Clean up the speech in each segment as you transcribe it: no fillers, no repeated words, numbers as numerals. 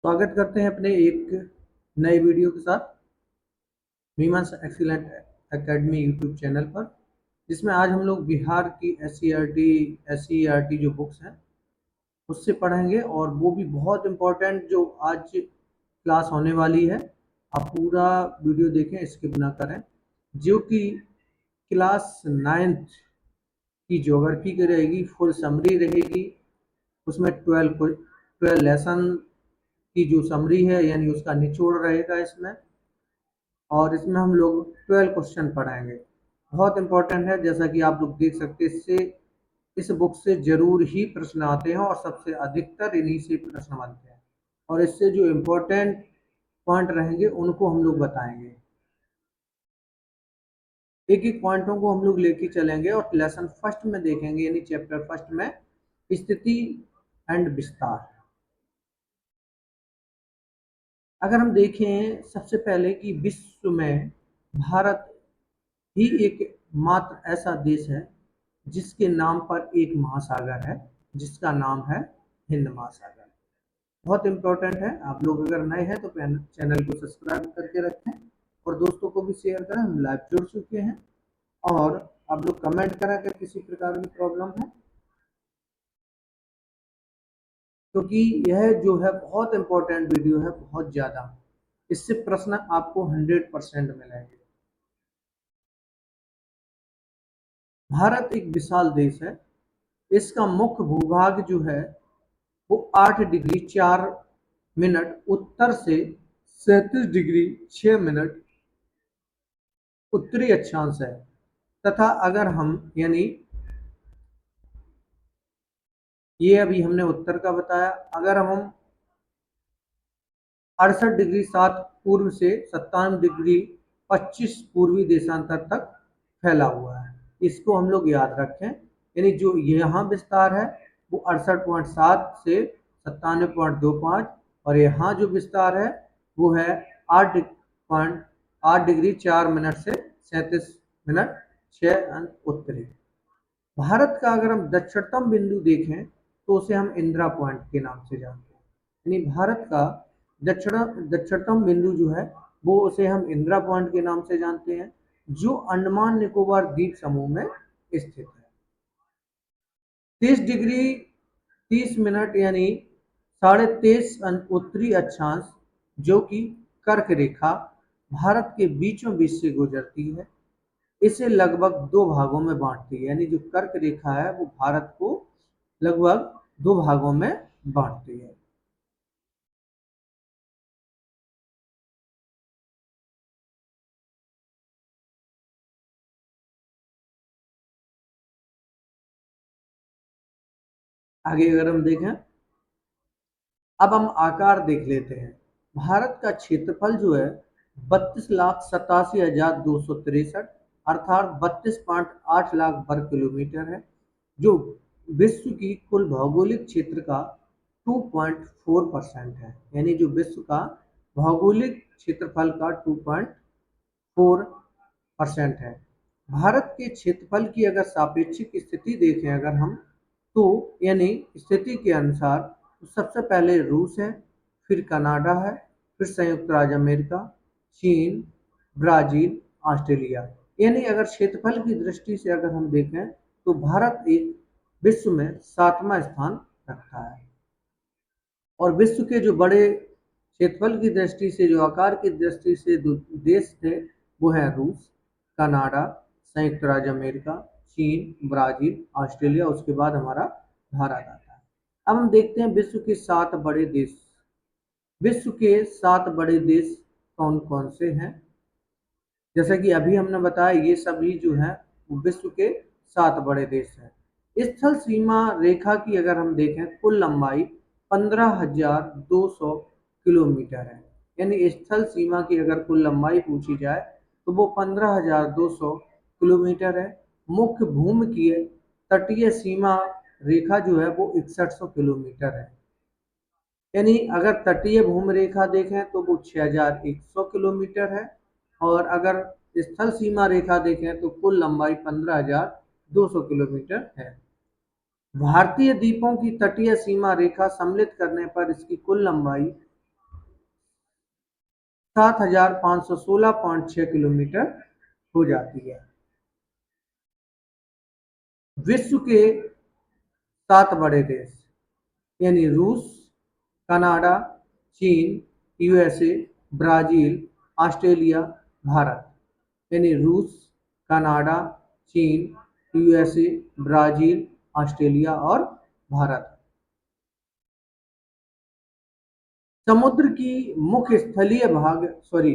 स्वागत करते हैं अपने एक नए वीडियो के साथ मीमांस एक्सीलेंट एकेडमी यूट्यूब चैनल पर, जिसमें आज हम लोग बिहार की एस सी आर टी जो बुक्स हैं उससे पढ़ेंगे। और वो भी बहुत इम्पोर्टेंट जो आज क्लास होने वाली है। आप पूरा वीडियो देखें, स्किप ना करें। जो कि क्लास 9th की ज्योग्राफी की रहेगी, फुल समरी रहेगी। उसमें 12 लेसन की जो समरी है यानी उसका निचोड़ रहेगा इसमें। और इसमें हम लोग 12 क्वेश्चन पढ़ाएंगे। बहुत इंपॉर्टेंट है, जैसा कि आप लोग देख सकते हैं। इससे इस बुक से जरूर ही प्रश्न आते हैं और सबसे अधिकतर इन्हीं से प्रश्न बनते हैं। और इससे जो इम्पोर्टेंट पॉइंट रहेंगे उनको हम लोग बताएंगे। एक एक पॉइंटों को हम लोग लेके चलेंगे और लेसन फर्स्ट में देखेंगे, यानी चैप्टर फर्स्ट में स्थिति एंड विस्तार। अगर हम देखें सबसे पहले कि विश्व में भारत ही एक मात्र ऐसा देश है जिसके नाम पर एक महासागर है, जिसका नाम है हिंद महासागर। बहुत इंपॉर्टेंट है। आप लोग अगर नए हैं तो चैनल को सब्सक्राइब करके रखें और दोस्तों को भी शेयर करें। हम लाइव जुड़ चुके हैं। और आप लोग कमेंट करें अगर किसी प्रकार की प्रॉब्लम है, क्योंकि यह जो है बहुत इंपॉर्टेंट वीडियो है, बहुत ज़्यादा। इससे प्रश्न आपको 100% मिलेंगे। भारत एक विशाल देश है। इसका मुख्य भूभाग जो है वो 8 डिग्री 4 मिनट उत्तर से 37 डिग्री 6 मिनट उत्तरी अक्षांश है। तथा अगर हम यानी ये अभी हमने उत्तर का बताया, अगर हम 68 डिग्री 7 पूर्व से 57 डिग्री 25 पूर्वी देशांतर तक फैला हुआ है। इसको हम लोग याद रखें। यानी जो यहाँ विस्तार है वो 68.7 से 97.25, और यहाँ जो विस्तार है वो है 8 डिग्री 4 मिनट से 37 मिनट 6 उत्तरी। भारत का अगर हम दक्षिणतम बिंदु देखें तो उसे हम इंदिरा पॉइंट के नाम से जानते हैं। यानी भारत का दक्षिणतम बिंदु जो है वो उसे हम इंदिरा पॉइंट के नाम से जानते हैं, जो अंडमान निकोबार द्वीप समूह में स्थित है। 30 डिग्री 30 मिनट यानी 23.5 उत्तरी अक्षांश, जो कि कर्क रेखा भारत के बीचों बीच से गुजरती है, इसे लगभग दो भागों में बांटती है। यानी जो कर्क रेखा है वो भारत को लगभग दो भागों में बांटती है। आगे अगर हम देखें, अब हम आकार देख लेते हैं। भारत का क्षेत्रफल जो है 32,87,263 अर्थात 32.8 लाख वर्ग किलोमीटर है, जो विश्व की कुल भौगोलिक क्षेत्र का 2.4% है। यानी जो विश्व का भौगोलिक क्षेत्रफल का 2.4% है। भारत के क्षेत्रफल की अगर सापेक्षिक स्थिति देखें अगर हम, तो यानी स्थिति के अनुसार तो सबसे पहले रूस है, फिर कनाडा है, फिर संयुक्त राज्य अमेरिका, चीन, ब्राजील, ऑस्ट्रेलिया। यानी अगर क्षेत्रफल की दृष्टि से अगर हम देखें तो भारत एक विश्व में 7वां स्थान रखता है। और विश्व के जो बड़े क्षेत्रफल की दृष्टि से, जो आकार की दृष्टि से देश थे, वो है रूस, कनाडा, संयुक्त राज्य अमेरिका, चीन, ब्राजील, ऑस्ट्रेलिया। उसके बाद हमारा भारत आता है। अब हम देखते हैं विश्व के 7 बड़े देश। विश्व के 7 बड़े देश कौन कौन से हैं? जैसा कि अभी हमने बताया, ये सभी जो है वो विश्व के 7 बड़े देश हैं। स्थल सीमा रेखा की अगर हम देखें, कुल लंबाई 15,200 किलोमीटर है। यानी स्थल सीमा की अगर कुल लंबाई पूछी जाए तो वो 15,200 किलोमीटर है। मुख्य भूमि की तटीय सीमा रेखा जो है वो 6100 किलोमीटर है। यानी अगर तटीय भूमि रेखा देखें तो वो 6100 किलोमीटर है। और अगर स्थल सीमा रेखा देखें तो कुल लंबाई 15,200 किलोमीटर है। भारतीय द्वीपों की तटीय सीमा रेखा सम्मिलित करने पर इसकी कुल लंबाई 7,516.6 किलोमीटर हो जाती है। विश्व के 7 बड़े देश यानी रूस, कनाडा, चीन, यूएसए, ब्राजील, ऑस्ट्रेलिया, भारत यानी रूस, कनाडा, चीन, यूएसए, ब्राजील, ऑस्ट्रेलिया और भारत। समुद्र की मुख्य स्थलीय भाग, सॉरी,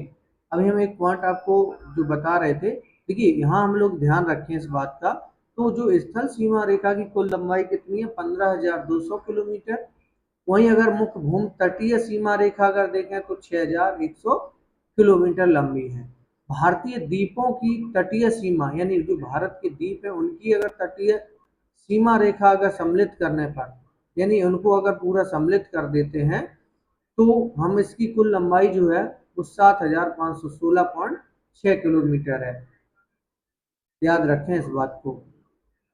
अभी हम एक पॉइंट आपको जो बता रहे थे, देखिए यहाँ हम लोग ध्यान रखें इस बात का। तो जो स्थल सीमा रेखा की कुल लंबाई कितनी है? 15,200 किलोमीटर। वहीं अगर मुख्य भूमि तटीय सीमा रेखा अगर देखें तो 6,100 किलोमीटर लंबी है। भारतीय द्वीपों की तटीय सीमा यानी जो भारत के द्वीप है उनकी अगर तटीय सीमा रेखा अगर सम्मिलित करने पर, यानी उनको अगर पूरा सम्मिलित कर देते हैं तो हम इसकी कुल लंबाई जो है वो 7,516.6 किलोमीटर है। याद रखें इस बात को।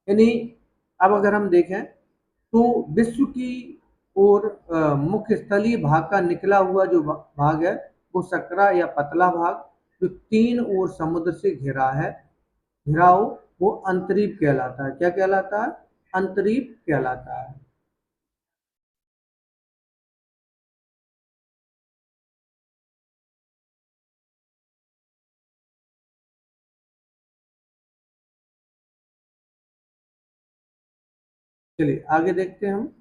यानी अब अगर हम देखें तो विश्व की ओर मुख्य स्थलीय भाग का निकला हुआ जो भाग है वो सकरा या पतला भाग, जो तीन ओर समुद्र से घिरा है, घिराव, वो अंतरीप कहलाता है। क्या कहलाता है? अंतरीप कहलाता है। चलिए आगे देखते हैं हम।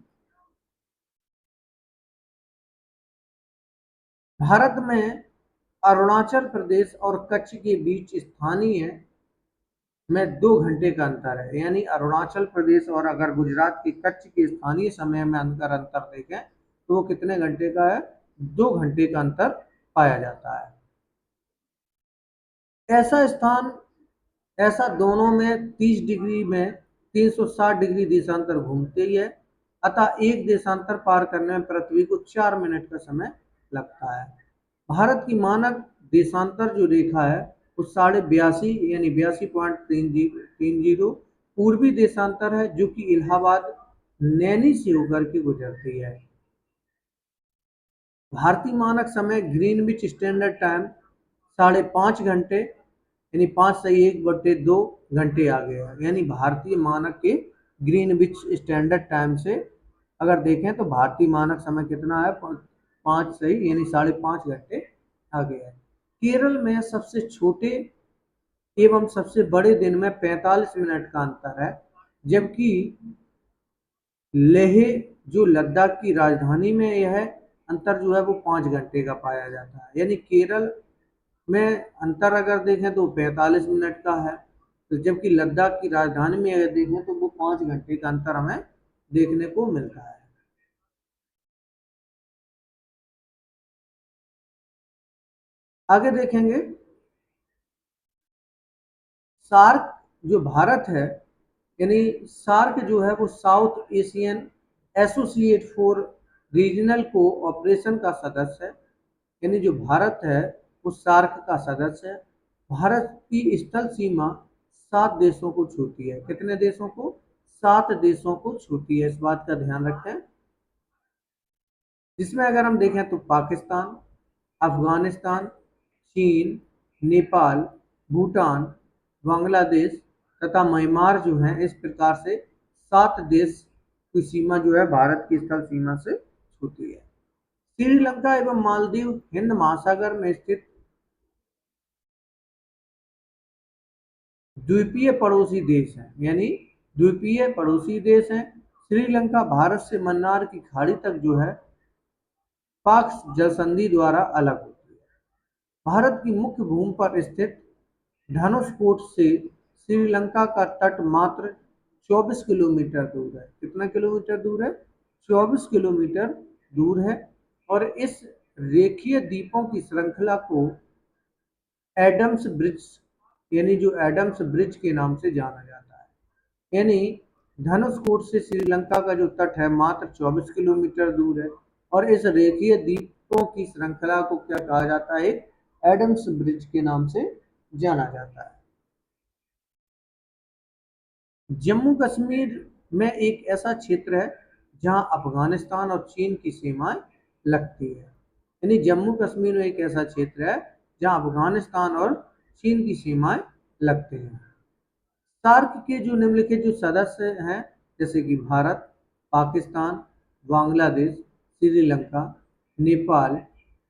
भारत में अरुणाचल प्रदेश और कच्छ के बीच स्थानीय में 2 घंटे का अंतर है। यानी अरुणाचल प्रदेश और अगर गुजरात के कच्छ के स्थानीय समय में अंतर अंतर देखें तो वो कितने घंटे का है? 2 घंटे का अंतर पाया जाता है। ऐसा स्थान, ऐसा दोनों में 30 डिग्री में 360 डिग्री देशांतर घूमते ही है। अतः एक देशांतर पार करने में पृथ्वी को 4 मिनट का समय लगता है। भारत की मानक देशांतर जो रेखा है वो 82 यानी 82.30 पूर्वी देशांतर है, जो कि इलाहाबाद नैनी से होकर के गुजरती है। भारतीय मानक समय ग्रीनविच स्टैंडर्ड टाइम 5.5 घंटे यानी 5 से 1/2 घंटे आगे है। यानी भारतीय मानक के ग्रीनविच स्टैंडर्ड टाइम से अगर देखें तो भारतीय मानक समय कितना है? 5 सही यानी 5.5 घंटे आगे है। केरल में सबसे छोटे एवं सबसे बड़े दिन में 45 मिनट का अंतर है, जबकि लेह जो लद्दाख की राजधानी में यह अंतर जो है वो 5 घंटे का पाया जाता है। यानी केरल में अंतर अगर देखें तो 45 मिनट का है, तो जबकि लद्दाख की राजधानी में अगर देखें तो वो 5 घंटे का अंतर हमें देखने को मिलता है। आगे देखेंगे, सार्क जो भारत है, यानी सार्क जो है वो south Asian associate for regional cooperation का सदस्य है। यानी जो भारत है वो सार्क का सदस्य है। भारत की स्थल सीमा 7 देशों को छूती है। कितने देशों को? 7 देशों को छूती है। इस बात का ध्यान रखें। जिसमें अगर हम देखें तो पाकिस्तान, अफगानिस्तान, चीन, नेपाल, भूटान, बांग्लादेश तथा म्यांमार जो हैं, इस प्रकार से 7 देश की सीमा जो है भारत की स्थल सीमा से छूती है। श्रीलंका एवं मालदीव हिंद महासागर में स्थित द्वीपीय पड़ोसी देश हैं। यानी द्वीपीय पड़ोसी देश हैं। श्रीलंका भारत से मन्नार की खाड़ी तक जो है पाक जलसंधि द्वारा अलग होती है। भारत की मुख्य भूमि पर स्थित धनुषकोट से श्रीलंका का तट मात्र 24 किलोमीटर दूर है। कितना किलोमीटर दूर है? 24 किलोमीटर दूर है। और इस रेखीय द्वीपों की श्रृंखला को एडम्स ब्रिज, यानी जो एडम्स ब्रिज के नाम से जाना जाता है। यानी धनुषकोट से श्रीलंका का जो तट है मात्र 24 किलोमीटर दूर है, और इस रेखीय द्वीपों की श्रृंखला को क्या कहा जाता है? एडम्स ब्रिज के नाम से जाना जाता है। जम्मू कश्मीर में एक ऐसा क्षेत्र है जहां अफगानिस्तान और चीन की सीमाएं लगती है। यानी जम्मू कश्मीर में एक ऐसा क्षेत्र है जहां अफगानिस्तान और चीन की सीमाएं लगते हैं। सार्क के जो निम्नलिखित जो सदस्य हैं, जैसे कि भारत, पाकिस्तान, बांग्लादेश, श्रीलंका, नेपाल,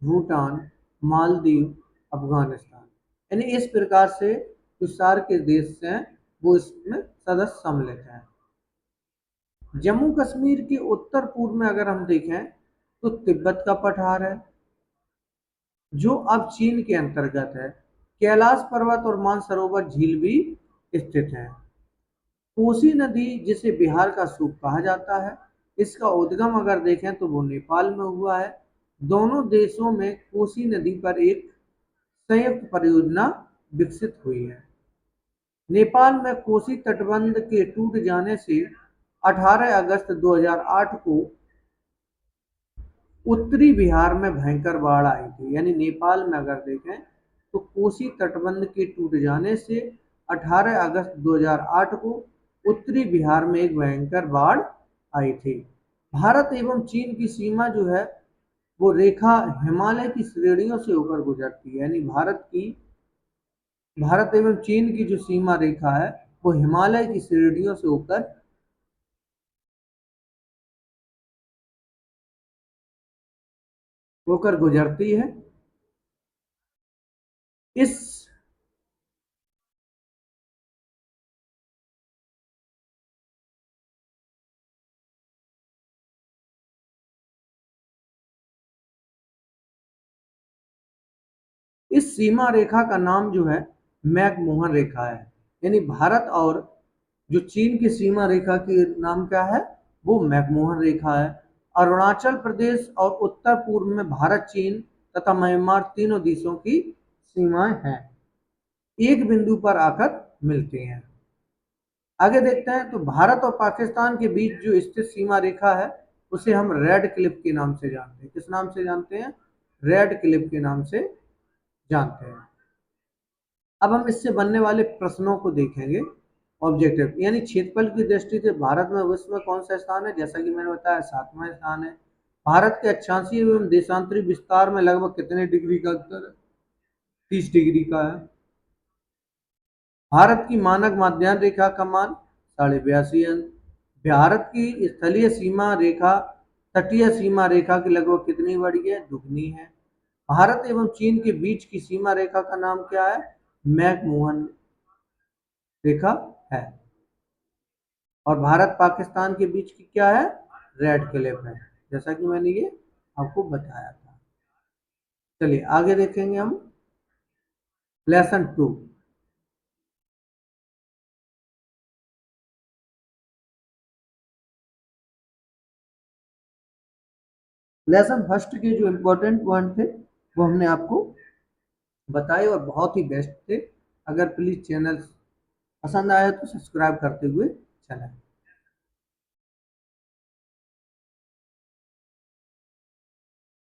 भूटान, मालदीव, अफगानिस्तान, यानी इस प्रकार से जो सार्क के देश हैं वो इसमें सदस्य सम्मिलित हैं। जम्मू कश्मीर के उत्तर पूर्व में अगर हम देखें तो तिब्बत का पठार है जो अब चीन के अंतर्गत है। कैलाश पर्वत और मानसरोवर झील भी स्थित है। कोसी नदी जिसे बिहार का सूप कहा जाता है, इसका उद्गम अगर देखें तो वो नेपाल में हुआ है। दोनों देशों में कोसी नदी पर एक संयुक्त परियोजना विकसित हुई है। नेपाल में कोसी तटबंध के टूट जाने से 18 अगस्त 2008 को उत्तरी बिहार में भयंकर बाढ़ आई थी। यानी नेपाल में अगर देखें तो कोसी तटबंध के टूट जाने से 18 अगस्त 2008 को उत्तरी बिहार में एक भयंकर बाढ़ आई थी। भारत एवं चीन की सीमा जो है वो रेखा हिमालय की श्रेणियों से होकर गुजरती है। यानी भारत एवं चीन की जो सीमा रेखा है वो हिमालय की श्रेणियों से होकर गुजरती है। इस इस सीमा रेखा का नाम जो है मैकमोहन रेखा है। यानी भारत और जो चीन की सीमा रेखा की नाम क्या है, वो मैकमोहन रेखा है। अरुणाचल प्रदेश और उत्तर पूर्व में भारत, चीन तथा म्यांमार तीनों देशों की सीमाएं हैं, एक बिंदु पर आकर मिलते हैं। आगे देखते हैं तो भारत और पाकिस्तान के बीच जो स्थित सीमा रेखा है उसे हम रेड क्लिफ के नाम से जानते हैं। किस नाम से जानते हैं? रेड क्लिफ के नाम से जानते हैं। अब हम इससे बनने वाले प्रश्नों को देखेंगे। ऑब्जेक्टिव यानी क्षेत्रफल की दृष्टि से भारत में विश्व में कौन सा स्थान है? जैसा कि मैंने बताया 7वां स्थान है। भारत के अक्षांशीय एवं देशांतरी विस्तार में लगभग कितने डिग्री का अंतर है? 30 डिग्री का है। भारत की मानक माध्यान्ह रेखा का मान 82.5 अंश। भारत की स्थलीय सीमा रेखा तटीय सीमा रेखा की लगभग कितनी बड़ी है? दुगनी है। भारत एवं चीन के बीच की सीमा रेखा का नाम क्या है? मैकमोहन रेखा है। और भारत पाकिस्तान के बीच की क्या है? रेड क्लिफ है, जैसा कि मैंने ये आपको बताया था। चलिए आगे देखेंगे हम लेसन 2। लेसन फर्स्ट के जो इम्पोर्टेंट पॉइंट थे वो हमने आपको बताए और बहुत ही बेस्ट थे। अगर प्लीज चैनल पसंद आया तो सब्सक्राइब करते हुए चलें।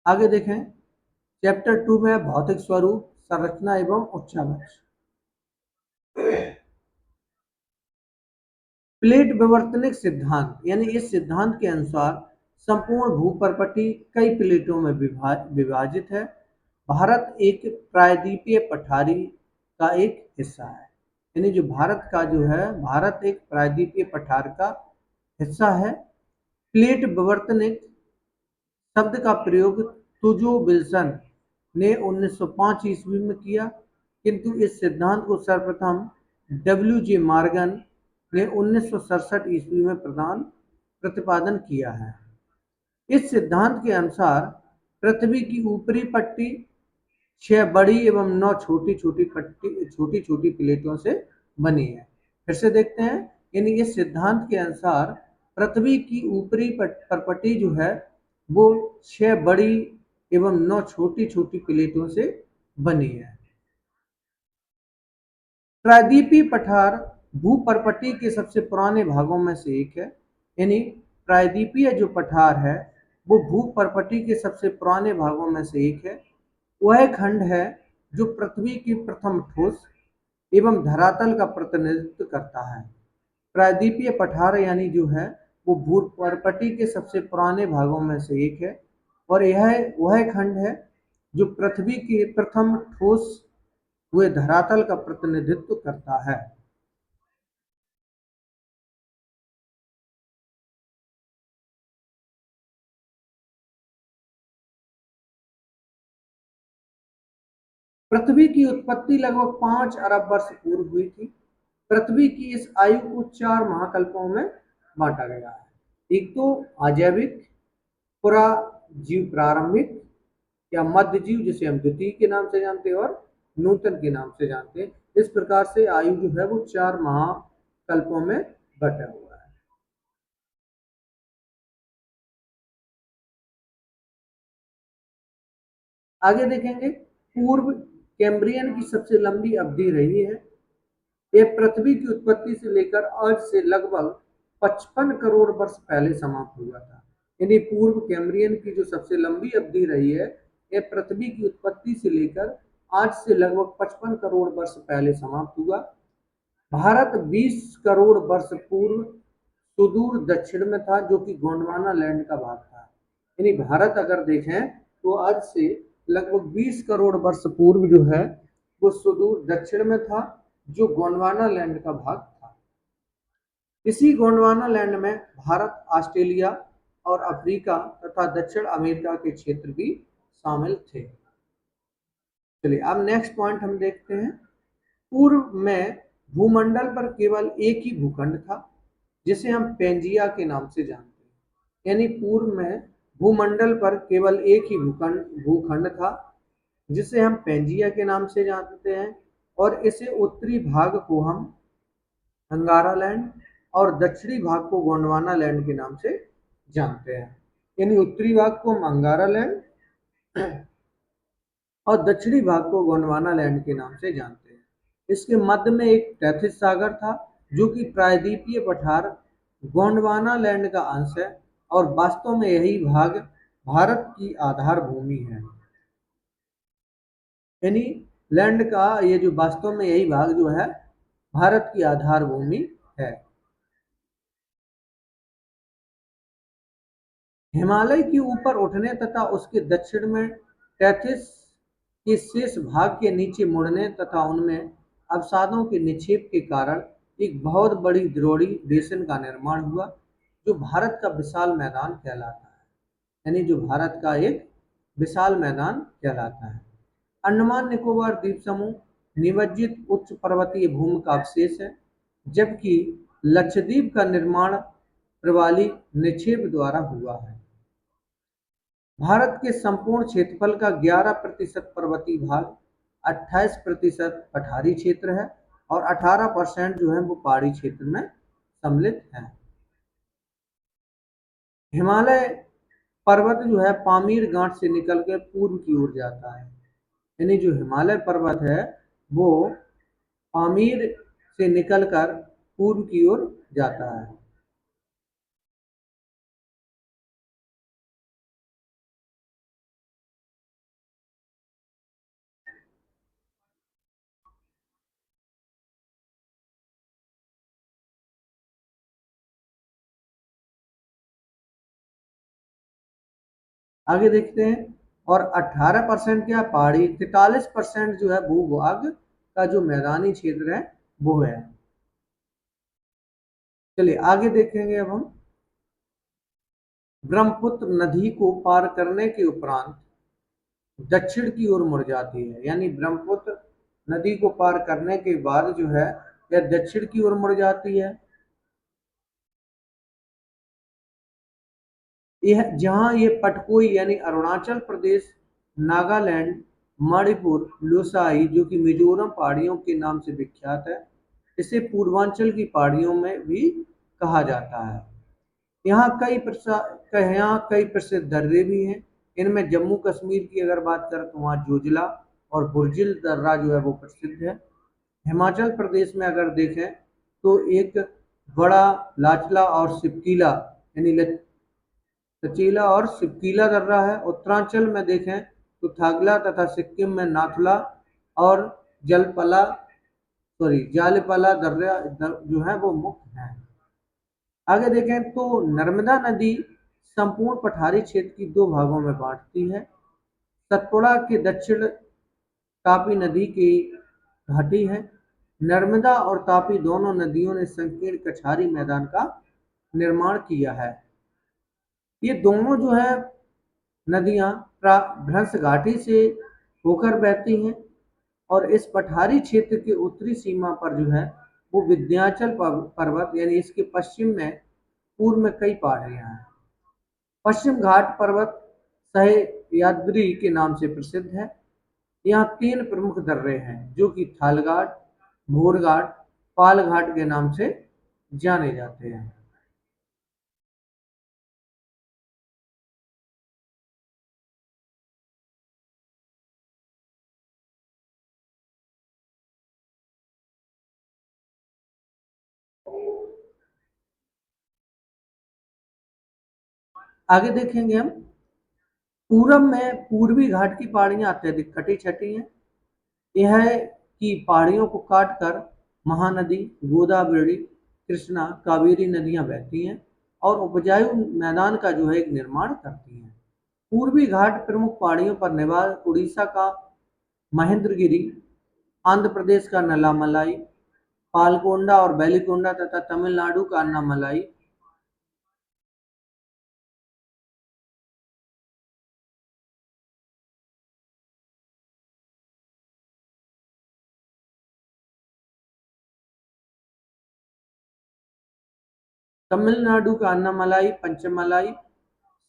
आगे देखें चैप्टर 2 में भौतिक स्वरूप, संरचना एवं उच्चावच। प्लेट विवर्तनिक सिद्धांत यानी इस सिद्धांत के अनुसार संपूर्ण भूपर्पटी कई प्लेटों में विभाजित है। भारत एक प्रायद्वीपीय पठारी का एक हिस्सा है। यानी जो भारत का जो है, भारत एक प्रायद्वीपीय पठार का हिस्सा है। प्लेट विवर्तनिक शब्द का प्रयोग तुजो विल्सन ने 1905 ईस्वी में किया, किंतु इस सिद्धांत को सर्वप्रथम डब्ल्यू जे मॉर्गन ने 1967 ईस्वी में प्रतिपादन किया है। इस सिद्धांत के अनुसार पृथ्वी की ऊपरी पट्टी 6 बड़ी एवं 9 छोटी छोटी प्लेटों से बनी है। फिर से देखते हैं। यानी इस सिद्धांत के अनुसार पृथ्वी की ऊपरी परपटी जो है वो 6 बड़ी एवं 9 छोटी प्लेटों से बनी है। प्रायद्वीपीय पठार भूपर्पटी के सबसे पुराने भागों में से एक है। यानी प्रायद्वीपीय जो पठार है वो भूपर्पटी के सबसे पुराने भागों में से एक है। वह खंड है जो पृथ्वी की प्रथम ठोस एवं धरातल का प्रतिनिधित्व करता है। प्रायद्वीपीय पठार यानी जो है वो भूपर्पटी के सबसे पुराने भागों में से एक है और यह वह खंड है जो पृथ्वी के प्रथम ठोस हुए धरातल का प्रतिनिधित्व करता है। पृथ्वी की उत्पत्ति लगभग 5 अरब वर्ष पूर्व हुई थी। पृथ्वी की इस आयु को 4 महाकल्पों में बांटा गया है। एक तो अजैविक, पुराजीव प्रारंभिक या मध्य जीव जिसे हम द्वितीय के नाम से जानते हैं, और नूतन के नाम से जानते हैं। इस प्रकार से आयु जो है वो 4 महाकल्पों में बटा हुआ है। आगे देखेंगे, पूर्व कैम्ब्रियन की सबसे लंबी अवधि रही है। यह पृथ्वी की उत्पत्ति से लेकर आज से लगभग 55 करोड़ वर्ष पहले समाप्त हुआ था। यानी पूर्व कैम्ब्रियन की जो सबसे लंबी अवधि रही है, यह पृथ्वी की उत्पत्ति से लेकर आज से लगभग 55 करोड़ वर्ष पहले समाप्त हुआ। भारत 20 करोड़ वर्ष पूर्व सुदूर दक्षिण में था, जो कि गोंडवाना लैंड का भाग था। यानी भारत अगर देखें तो आज से लगभग 20 करोड़ वर्ष पूर्व जो है वो सुदूर दक्षिण में था, जो गोंडवाना लैंड का भाग था। इसी गोंडवाना लैंड में भारत, ऑस्ट्रेलिया और अफ्रीका तथा दक्षिण अमेरिका के क्षेत्र भी शामिल थे। चलिए अब नेक्स्ट पॉइंट हम देखते हैं। पूर्व में भूमंडल पर केवल एक ही भूखंड था, जिसे हम पेंजिया के नाम से जानते हैं। यानी पूर्व में भूमंडल पर केवल एक ही भूखंड था, जिसे हम पेंजिया के नाम से जानते हैं, और इसे उत्तरी भाग को हम अंगारा लैंड और दक्षिणी भाग को गोंडवाना लैंड के नाम से जानते हैं। यानी उत्तरी भाग को हम अंगारा लैंड और दक्षिणी भाग को गोंडवाना लैंड के नाम से जानते हैं। इसके मध्य में एक तैथिस सागर था, जो कि प्रायद्वीपीय पठार गोंडवाना लैंड का अंश है, और वास्तव में यही भाग भारत की आधार भूमि है। यानी लैंड का ये जो वास्तव में यही भाग जो है भारत की आधार भूमि है। हिमालय के ऊपर उठने तथा उसके दक्षिण में तैथिस के शेष भाग के नीचे मुड़ने तथा उनमें अवसादों के निक्षेप के कारण एक बहुत बड़ी द्रोणी बेसिन का निर्माण हुआ, जो भारत का विशाल मैदान कहलाता है। यानी जो भारत का एक विशाल मैदान कहलाता है। अंडमान निकोबार द्वीप समूह निमज्जित उच्च पर्वतीय भूमि का अवशेष है, जबकि लक्षद्वीप का निर्माण प्रवाली निक्षेप द्वारा हुआ है। भारत के संपूर्ण क्षेत्रफल का 11% पर्वतीय भाग, 28% पठारी क्षेत्र है, और 18% जो है वो पहाड़ी क्षेत्र में सम्मिलित है। हिमालय पर्वत जो है पामीर घाट से निकलकर पूर्व की ओर जाता है। यानी जो हिमालय पर्वत है वो पामीर से निकलकर पूर्व की ओर जाता है। आगे देखते हैं। और 18% क्या पहाड़ी, 43% जो है भूभाग का जो मैदानी क्षेत्र है वो है। चलिए आगे देखेंगे अब हम। ब्रह्मपुत्र नदी को पार करने के उपरांत दक्षिण की ओर मुड़ जाती है। यानी ब्रह्मपुत्र नदी को पार करने के बाद जो है यह दक्षिण की ओर मुड़ जाती है। यह जहां ये पटकोई यानी अरुणाचल प्रदेश, नागालैंड, मणिपुर, लोसाई जो कि मिजोरम पहाड़ियों के नाम से विख्यात है, इसे पूर्वांचल की पहाड़ियों में भी कहा जाता है। यहाँ कई प्रसिद्ध दर्रे भी हैं। इनमें जम्मू कश्मीर की अगर बात करें तो वहाँ जोजिला और बुर्जिल दर्रा जो है वो प्रसिद्ध है। हिमाचल प्रदेश में अगर देखें तो एक बड़ा लाचला और सिपकीला यानी लचीला और सिपकीला दर्रा है। उत्तरांचल में देखें तो थागला तथा सिक्किम में नाथुला और जलपला जालपला दर्रा जो है वो मुख्य है। आगे देखें तो नर्मदा नदी संपूर्ण पठारी क्षेत्र की दो भागों में बांटती है। सतपुड़ा के दक्षिण तापी नदी की घाटी है। नर्मदा और तापी दोनों नदियों ने संकीर्ण कछारी मैदान का निर्माण किया है। ये दोनों जो है नदियां भ्रंश घाटी से होकर बहती हैं और इस पठारी क्षेत्र के उत्तरी सीमा पर जो है वो विंध्याचल पर्वत यानी इसके पश्चिम में पूर्व में कई पहाड़ियां हैं। पश्चिम घाट पर्वत सह्याद्री के नाम से प्रसिद्ध है। यहाँ तीन प्रमुख दर्रे हैं जो कि थालघाट, भोरघाट, पालघाट के नाम से जाने जाते हैं। आगे देखेंगे हम पूरब में पूर्वी घाट की पहाड़ियां अत्यधिक कटी छटी हैं। यह की पहाड़ियों को काटकर महानदी गोदावरी, कृष्णा, कावेरी नदियां बहती हैं और उपजाऊ मैदान का जो है एक निर्माण करती हैं। पूर्वी घाट प्रमुख पहाड़ियों पर नेवार, उड़ीसा का महेंद्रगिरी, आंध्र प्रदेश का नलामलाई, पालकोंडा और बेलिकोंडा तथा तमिलनाडु का अन्नामलाई। तमिलनाडु का अन्नामलाई, पंचमलाई,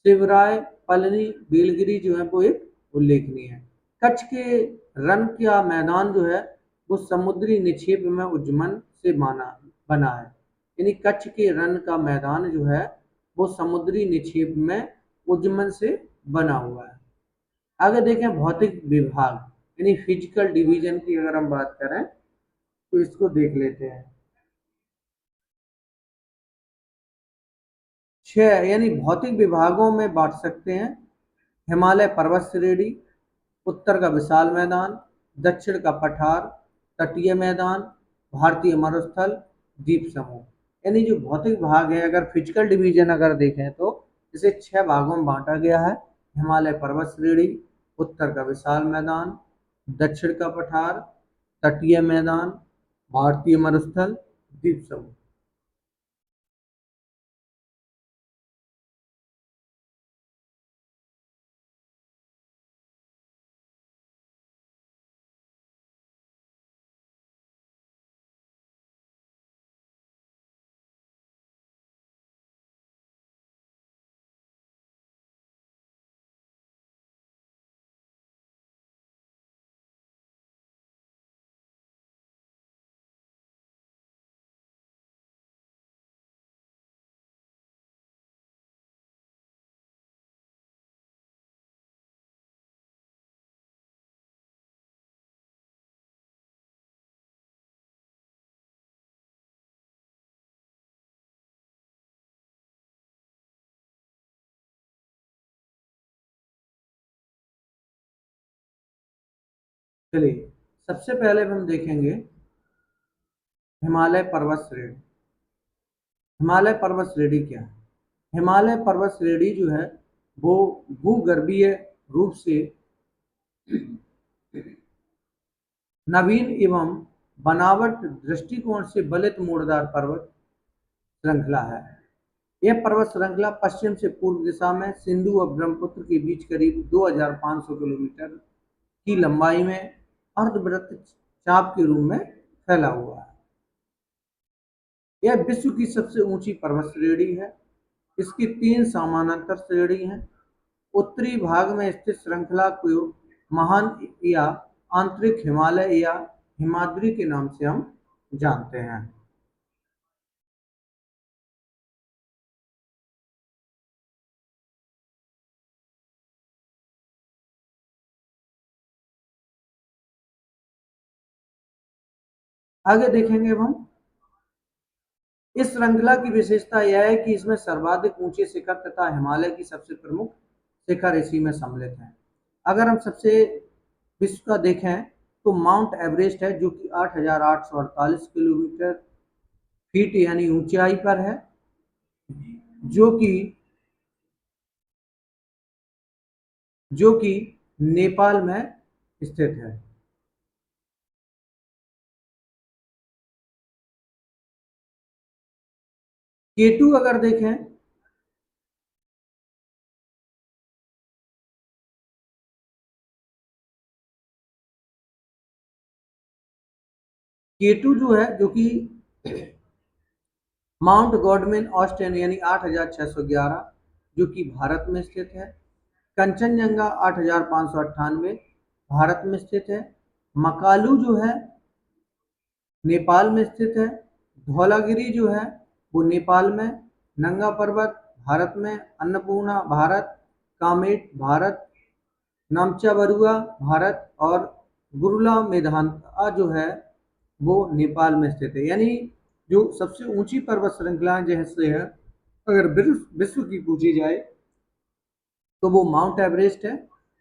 शिवराय, पलनी, बेलगिरी जो है वो एक उल्लेखनीय है। कच्छ के रन का मैदान जो है वो समुद्री निक्षेप में उज्जमन से माना बना है। यानी कच्छ के रन का मैदान जो है वो समुद्री निक्षेप में उज्जमन से बना हुआ है। आगे देखें भौतिक विभाग यानी फिजिकल डिवीजन की अगर हम बात करें तो इसको देख लेते हैं। छह यानी भौतिक विभागों में बांट सकते हैं। हिमालय पर्वत श्रेणी, उत्तर का विशाल मैदान, दक्षिण का पठार, तटीय मैदान, भारतीय मरुस्थल, द्वीप समूह। यानी जो भौतिक भाग है अगर फिजिकल डिवीजन अगर देखें तो इसे छह भागों में बांटा गया है। हिमालय पर्वत श्रेणी, उत्तर का विशाल मैदान, दक्षिण का पठार, तटीय मैदान, भारतीय मरुस्थल, द्वीप समूह। चलिए सबसे पहले हम देखेंगे हिमालय पर्वत श्रेणी। हिमालय पर्वत श्रेणी क्या है? हिमालय पर्वत श्रेणी जो है वो भूगर्भीय रूप से नवीन एवं बनावट दृष्टिकोण से बलित मोड़दार पर्वत श्रृंखला है। यह पर्वत श्रृंखला पश्चिम से पूर्व दिशा में सिंधु और ब्रह्मपुत्र के बीच करीब 2500 किलोमीटर की लंबाई में अर्धवृत्त चाप के रूप में फैला हुआ है। यह विश्व की सबसे ऊंची पर्वत श्रेणी है। इसकी तीन समानांतर श्रेणी हैं। उत्तरी भाग में स्थित श्रृंखला को महान या आंतरिक हिमालय या हिमाद्री के नाम से हम जानते हैं। आगे देखेंगे अब हम इस श्रृंखला की विशेषता यह है कि इसमें सर्वाधिक ऊंचे शिखर तथा हिमालय की सबसे प्रमुख शिखर इसी में सम्मिलित हैं। अगर हम सबसे विश्व का देखें तो माउंट एवरेस्ट है जो कि 8,848 किलोमीटर फीट यानी ऊंचाई पर है, जो कि जो कि नेपाल में स्थित है। केटू अगर देखें, केटू जो है, जो कि माउंट गॉडविन ऑस्टिन यानी 8,611, जो कि भारत में स्थित है। कंचनजंगा 8,598 भारत में स्थित है। मकालू जो है नेपाल में स्थित है। धौलागिरी जो है वो नेपाल में। नंगा पर्वत भारत में। अन्नपूर्णा भारत। कामेट भारत। नामचा बरुआ भारत। और गुरुला मेधांता जो है वो नेपाल में स्थित है। यानी जो सबसे ऊंची पर्वत श्रृंखला जैसे है, अगर विश्व की पूछी जाए तो वो माउंट एवरेस्ट है,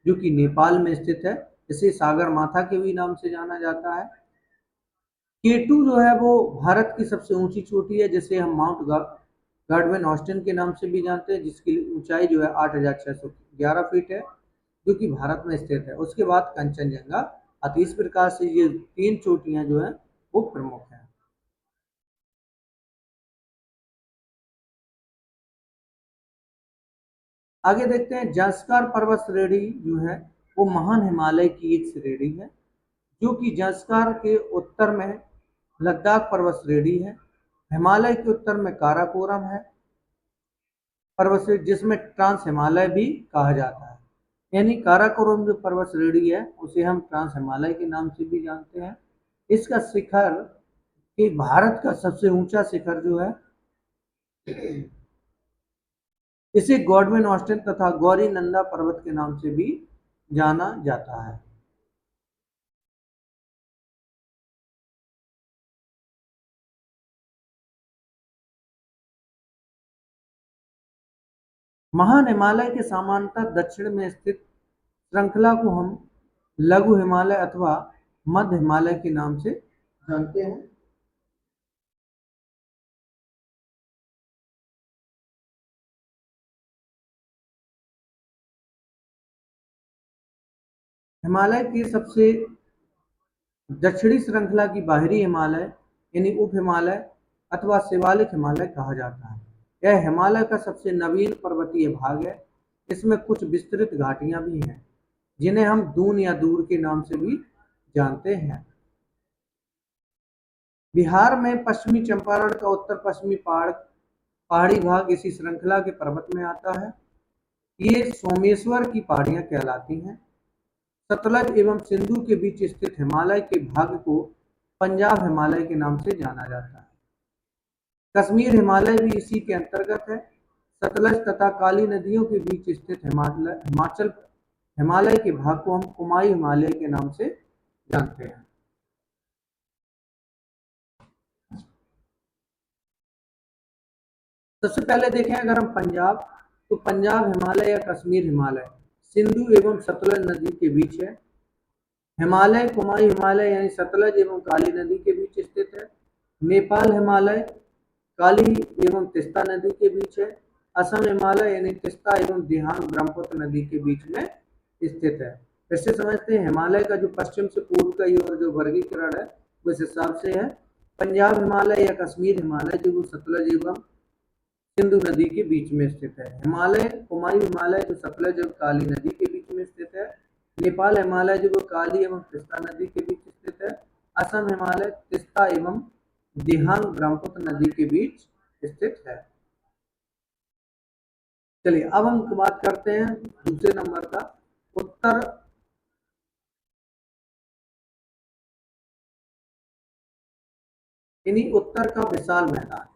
जो कि नेपाल में स्थित है। इसे सागर माथा के भी नाम से जाना जाता है। केटू जो है वो भारत की सबसे ऊंची चोटी है, जिसे हम माउंट गार्डवेन ऑस्टिन के नाम से भी जानते हैं, जिसकी ऊंचाई जो है 8,611 फीट है, जो कि भारत में स्थित है। उसके बाद कंचनजंगा। अति इस प्रकार से ये तीन चोटियां जो है वो प्रमुख हैं। आगे देखते हैं, जंस्कार पर्वत श्रेणी जो है वो महान हिमालय की एक श्रेणी है, जो कि जंस्कार के उत्तर में लद्दाख पर्वत श्रेणी है। हिमालय के उत्तर में काराकोरम है पर्वत श्रेणी, जिसमें ट्रांस हिमालय भी कहा जाता है। यानी काराकोरम जो पर्वत श्रेणी है उसे हम ट्रांस हिमालय के नाम से भी जानते हैं। इसका शिखर, कि भारत का सबसे ऊंचा शिखर जो है, इसे गॉडविन ऑस्टिन तथा गौरी नंदा पर्वत के नाम से भी जाना जाता है। महान हिमालय के समांतर दक्षिण में स्थित श्रृंखला को हम लघु हिमालय अथवा मध्य हिमालय के नाम से जानते हैं। हिमालय की सबसे दक्षिणी श्रृंखला की बाहरी हिमालय यानी उप हिमालय अथवा शिवालिक हिमालय कहा जाता है। यह हिमालय का सबसे नवीन पर्वतीय भाग है। इसमें कुछ विस्तृत घाटियां भी हैं, जिन्हें हम दून या दूर के नाम से भी जानते हैं। बिहार में पश्चिमी चंपारण का उत्तर पश्चिमी पहाड़ी भाग इसी श्रृंखला के पर्वत में आता है। ये सोमेश्वर की पहाड़ियां कहलाती हैं। सतलज एवं सिंधु के बीच स्थित हिमालय के भाग को पंजाब हिमालय के नाम से जाना जाता है। कश्मीर हिमालय भी इसी के अंतर्गत है। सतलज तथा काली नदियों के बीच स्थित हिमाचल हिमालय के भाग को हम कुमाई हिमालय के नाम से जानते हैं। सबसे पहले देखें अगर हम पंजाब, तो पंजाब हिमालय या कश्मीर हिमालय सिंधु एवं सतलज नदी के बीच है। हिमालय कुमाई हिमालय यानी सतलज एवं काली नदी के बीच स्थित है। नेपाल हिमालय काली एवं तीस्ता नदी के बीच है। असम हिमालय यानी तीस्ता एवं दिहांग ब्रह्मपुत्र नदी के बीच में स्थित है। वैसे समझते हैं हिमालय का जो पश्चिम से पूर्व का ओर जो वर्गीकरण है वो इस हिसाब से है। पंजाब हिमालय या कश्मीर हिमालय जो वो सतलज एवं सिंधु नदी के बीच में स्थित है। हिमालय कुमायूं हिमालय जो सतलज और काली नदी के बीच में स्थित है। नेपाल हिमालय जो वो काली एवं तीस्ता नदी के बीच स्थित है। असम हिमालय तीस्ता एवं दिहांग ब्रह्मपुत्र नदी के बीच स्थित है। चलिए अब हम बात करते हैं दूसरे नंबर का, उत्तर यानी उत्तर का विशाल मैदान।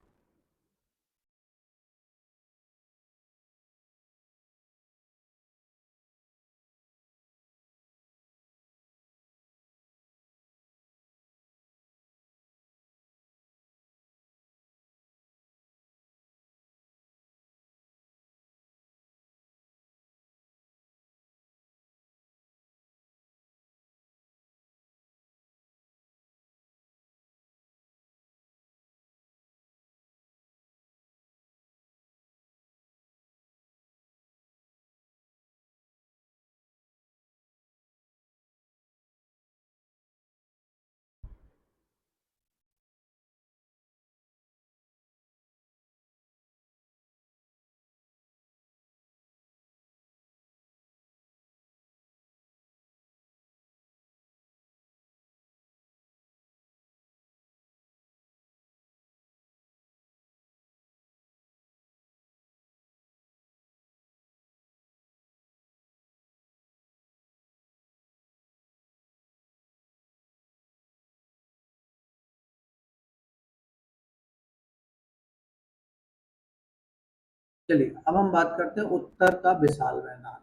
चलिए अब हम बात करते हैं उत्तर का विशाल मैदान।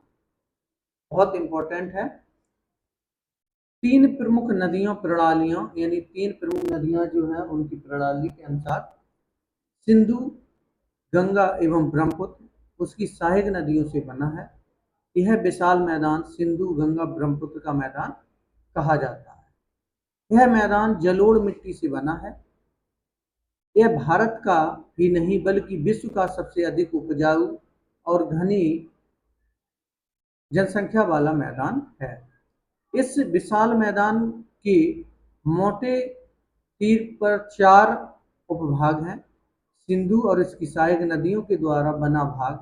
बहुत इंपॉर्टेंट है। तीन प्रमुख नदियों प्रणालियों यानी तीन प्रमुख नदियां जो है उनकी प्रणाली के अनुसार सिंधु, गंगा एवं ब्रह्मपुत्र उसकी सहायक नदियों से बना है। यह विशाल मैदान सिंधु गंगा ब्रह्मपुत्र का मैदान कहा जाता है। यह मैदान जलोढ़ मिट्टी से बना है। यह भारत का ही नहीं बल्कि विश्व का सबसे अधिक उपजाऊ और घनी जनसंख्या वाला मैदान है। इस विशाल मैदान के मोटे तीर पर चार उपभाग हैं। सिंधु और इसकी सहायक नदियों के द्वारा बना भाग,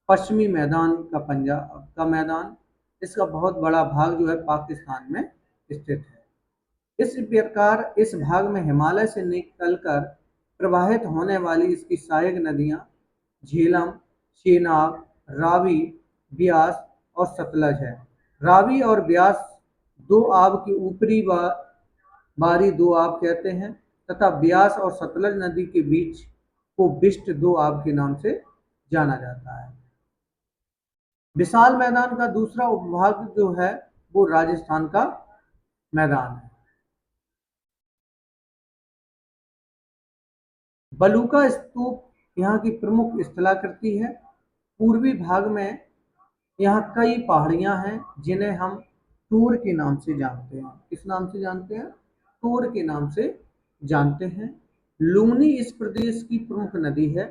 पश्चिमी मैदान का पंजाब का मैदान, इसका बहुत बड़ा भाग जो है पाकिस्तान में स्थित है। इस प्रकार इस भाग में हिमालय से निकलकर प्रवाहित होने वाली इसकी सहायक नदियां झेलम, चेनाब, रावी, ब्यास और सतलज है। रावी और ब्यास दो आब की ऊपरी बारी दो आब कहते हैं तथा ब्यास और सतलज नदी के बीच को बिष्ट दो आब के नाम से जाना जाता है। विशाल मैदान का दूसरा उपभाग जो है वो राजस्थान का मैदान है। बलूका स्तूप यहाँ की प्रमुख स्थलाकृति है। पूर्वी भाग में यहाँ कई पहाड़ियां हैं जिन्हें हम टूर के नाम से जानते हैं। किस नाम से जानते हैं? टूर के नाम से जानते हैं। लूनी इस प्रदेश की प्रमुख नदी है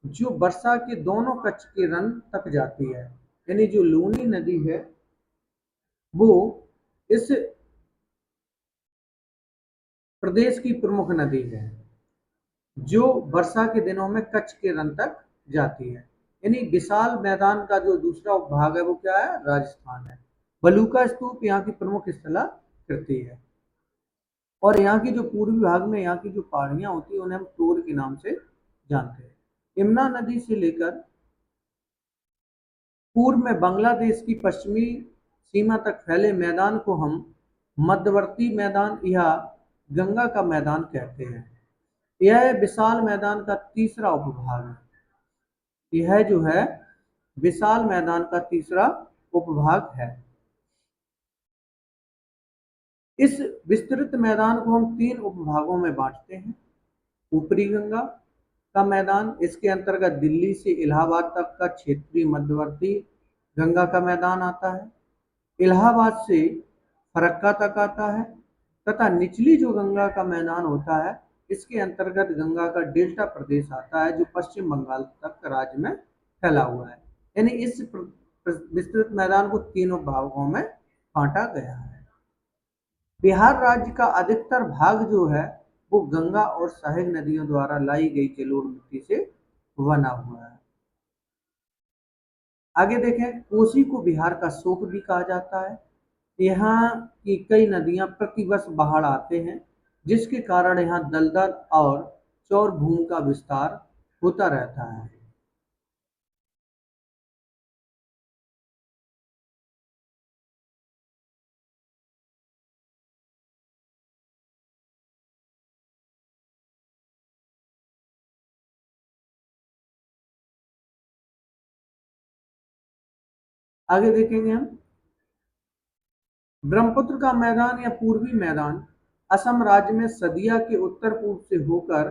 जो वर्षा के दोनों कच्छ के रन तक जाती है। यानी जो लूनी नदी है वो इस प्रदेश की प्रमुख नदी है जो वर्षा के दिनों में कच्छ के रन तक जाती है। यानी विशाल मैदान का जो दूसरा भाग है वो क्या है? राजस्थान है। बलूका स्तूप यहाँ की प्रमुख स्थलाकृति है और यहाँ की जो पूर्वी भाग में यहाँ की जो पहाड़ियां होती है उन्हें हम तोर के नाम से जानते हैं। यमुना नदी से लेकर पूर्व में बांग्लादेश की पश्चिमी सीमा तक फैले मैदान को हम मध्यवर्ती मैदान या गंगा का मैदान कहते हैं। यह विशाल मैदान का तीसरा उपभाग है। यह जो है विशाल मैदान का तीसरा उपभाग है। इस विस्तृत मैदान को हम तीन उपभागों में बांटते हैं। ऊपरी गंगा का मैदान, इसके अंतर्गत दिल्ली से इलाहाबाद तक का क्षेत्रीय मध्यवर्ती गंगा का मैदान आता है। इलाहाबाद से फरक्का तक आता है तथा निचली जो गंगा का मैदान होता है इसके अंतर्गत गंगा का डेल्टा प्रदेश आता है जो पश्चिम बंगाल तक राज्य में फैला हुआ है। यानी इस विस्तृत मैदान को तीनों भागों में बांटा गया है। बिहार राज्य का अधिकतर भाग जो है वो गंगा और सहायक नदियों द्वारा लाई गई जलोढ़ मिट्टी से बना हुआ है। आगे देखें, कोसी को बिहार का शोक भी कहा जाता है। यहाँ की कई नदियां प्रतिवर्ष बाढ़ आते हैं जिसके कारण यहाँ दलदल और चौर भूमि का विस्तार होता रहता है। आगे देखेंगे हम ब्रह्मपुत्र का मैदान या पूर्वी मैदान असम राज्य में सदिया के उत्तर पूर्व से होकर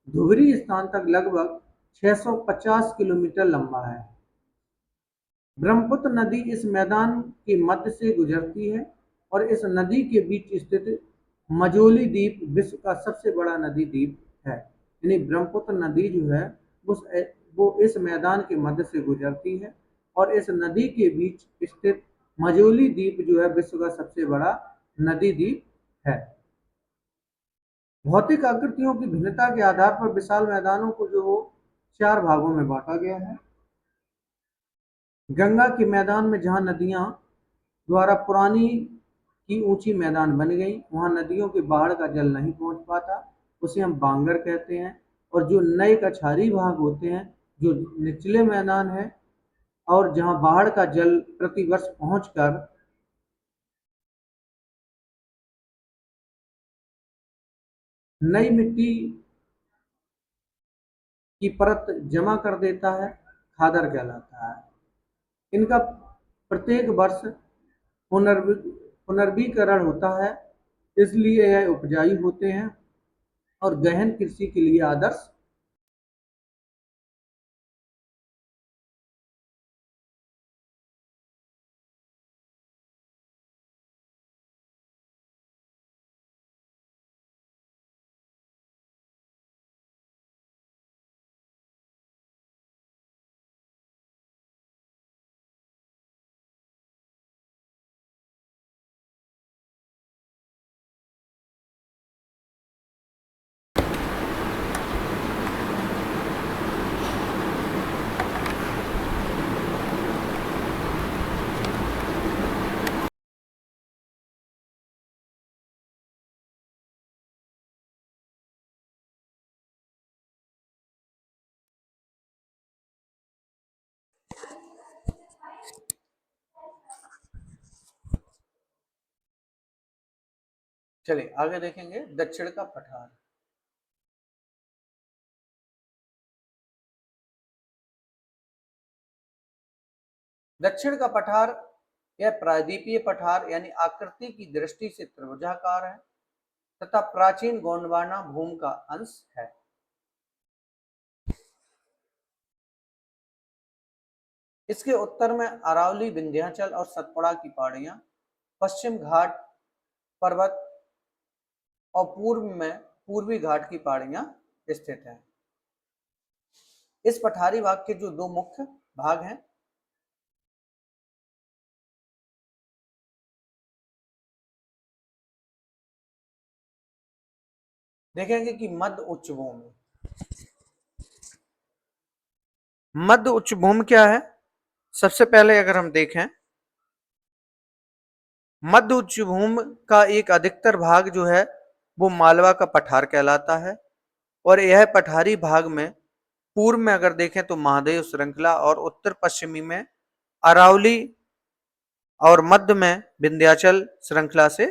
धुबरी स्थान तक लगभग 650 किलोमीटर लंबा है। ब्रह्मपुत्र नदी इस मैदान के मध्य से गुजरती है और इस नदी के बीच स्थित मजोली द्वीप विश्व का सबसे बड़ा नदी द्वीप है। यानी ब्रह्मपुत्र नदी जो है उस वो इस मैदान के मध्य से गुजरती है और इस नदी के बीच स्थित मजोली द्वीप जो है विश्व का सबसे बड़ा नदी द्वीप है। भौतिक आकृतियों की भिन्नता के आधार पर विशाल मैदानों को जो चार भागों में बांटा गया है। गंगा के मैदान में जहाँ नदियाँ द्वारा पुरानी की ऊंची मैदान बन गई, वहाँ नदियों के बाढ़ का जल नहीं पहुँच पाता, उसे हम बांगर कहते हैं। और जो नए कछारी भाग होते हैं जो निचले मैदान है और जहाँ बाढ़ का जल प्रतिवर्ष पहुँचकर नई मिट्टी की परत जमा कर देता है, खादर कहलाता है। इनका प्रत्येक वर्ष पुनर्वीकरण होता है, इसलिए यह उपजाऊ होते हैं और गहन कृषि के लिए आदर्श। चलिए आगे देखेंगे दक्षिण का पठार। दक्षिण का पठार यह प्रायद्वीपीय पठार यानी आकृति की दृष्टि से त्रिभुजाकार है तथा प्राचीन गोंडवाना भूमि का अंश है। इसके उत्तर में अरावली, विंध्याचल और सतपुड़ा की पहाड़ियां, पश्चिम घाट पर्वत और पूर्व में पूर्वी घाट की पहाड़ियां स्थित हैं। इस पठारी भाग के जो दो मुख्य भाग हैं, देखेंगे कि मध्य उच्च भूमि। मध्य उच्च भूमि क्या है? सबसे पहले अगर हम देखें, मध्य उच्च भूमि का एक अधिकतर भाग जो है वो मालवा का पठार कहलाता है और यह पठारी भाग में पूर्व में अगर देखें तो महादेव श्रृंखला और उत्तर पश्चिमी में अरावली और मध्य में विंध्याचल श्रृंखला से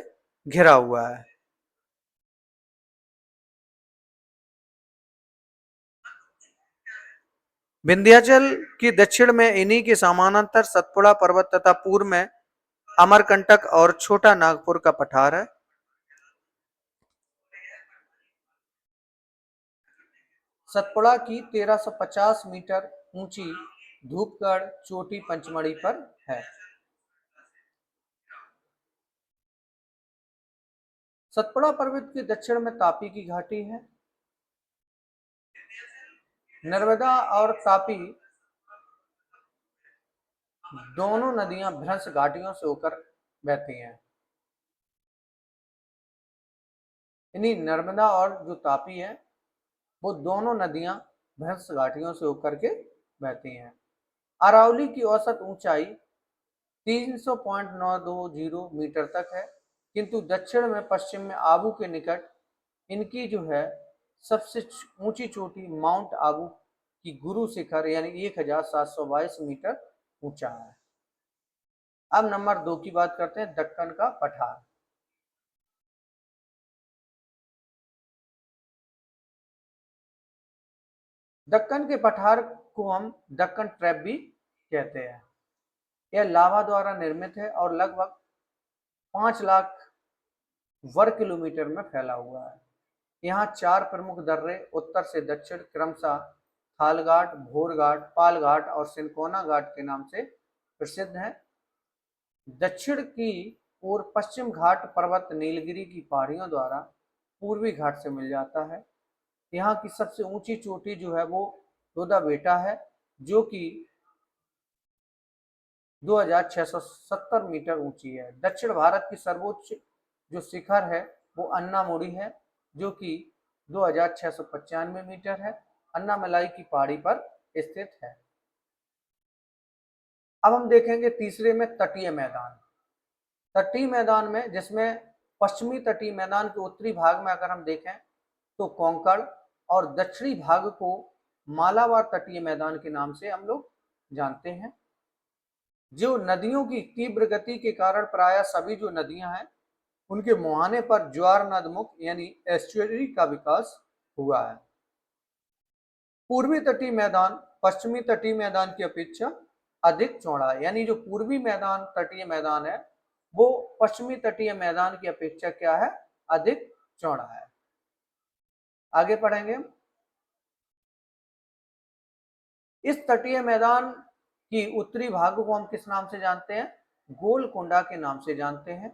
घिरा हुआ है। विंध्याचल की दक्षिण में इन्हीं के समानांतर सतपुड़ा पर्वत तथा पूर्व में अमरकंटक और छोटा नागपुर का पठार है। सतपुड़ा की 1350 मीटर ऊंची धूपगढ़ चोटी पंचमढ़ी पर है। सतपुड़ा पर्वत के दक्षिण में तापी की घाटी है। नर्मदा और तापी दोनों नदियां भ्रंश घाटियों से होकर बहती हैं। इन्हीं नर्मदा और जो तापी है वो दोनों नदियां भ्रंश घाटियों से होकर के बहती हैं। अरावली की औसत ऊंचाई 300.920 मीटर तक है, किंतु दक्षिण में पश्चिम में आबू के निकट इनकी जो है सबसे ऊंची चोटी माउंट आबू की गुरु शिखर यानी 1722 मीटर ऊंचा है। अब नंबर 2 की बात करते हैं, दक्कन का पठार। दक्कन के पठार को हम दक्कन ट्रैप भी कहते हैं। यह लावा द्वारा निर्मित है और लगभग 5 लाख वर्ग किलोमीटर में फैला हुआ है। यहाँ 4 प्रमुख दर्रे उत्तर से दक्षिण क्रमशः थालघाट, भोरघाट, पालघाट और सिनकोना घाट के नाम से प्रसिद्ध है। दक्षिण की ओर पश्चिम घाट पर्वत नीलगिरी की पहाड़ियों द्वारा पूर्वी घाट से मिल जाता है। यहाँ की सबसे ऊंची चोटी जो है वो दोदा बेटा है, जो कि 2670 मीटर ऊंची है। दक्षिण भारत की सर्वोच्च जो शिखर है वो अन्नामुड़ी है, जो कि 2695 मीटर है। अन्नामलाई की पहाड़ी पर स्थित है। अब हम देखेंगे तीसरे में तटीय मैदान। तटीय मैदान में, जिसमें पश्चिमी तटीय मैदान के उत्तरी भाग में अगर हम देखें तो कोंकण और दक्षिणी भाग को मालाबार तटीय मैदान के नाम से हम लोग जानते हैं। जो नदियों की तीव्र गति के कारण प्रायः सभी जो नदियां हैं उनके मुहाने पर ज्वार नदमुख यानी एस्चुअरी का विकास हुआ है। पूर्वी तटीय मैदान पश्चिमी तटीय मैदान की अपेक्षा अधिक चौड़ा है, यानी जो पूर्वी मैदान तटीय मैदान है वो पश्चिमी तटीय मैदान की अपेक्षा क्या है, अधिक चौड़ा है। आगे पढ़ेंगे। इस तटीय मैदान की उत्तरी भाग को हम किस नाम से जानते हैं, गोलकोंडा के नाम से जानते हैं।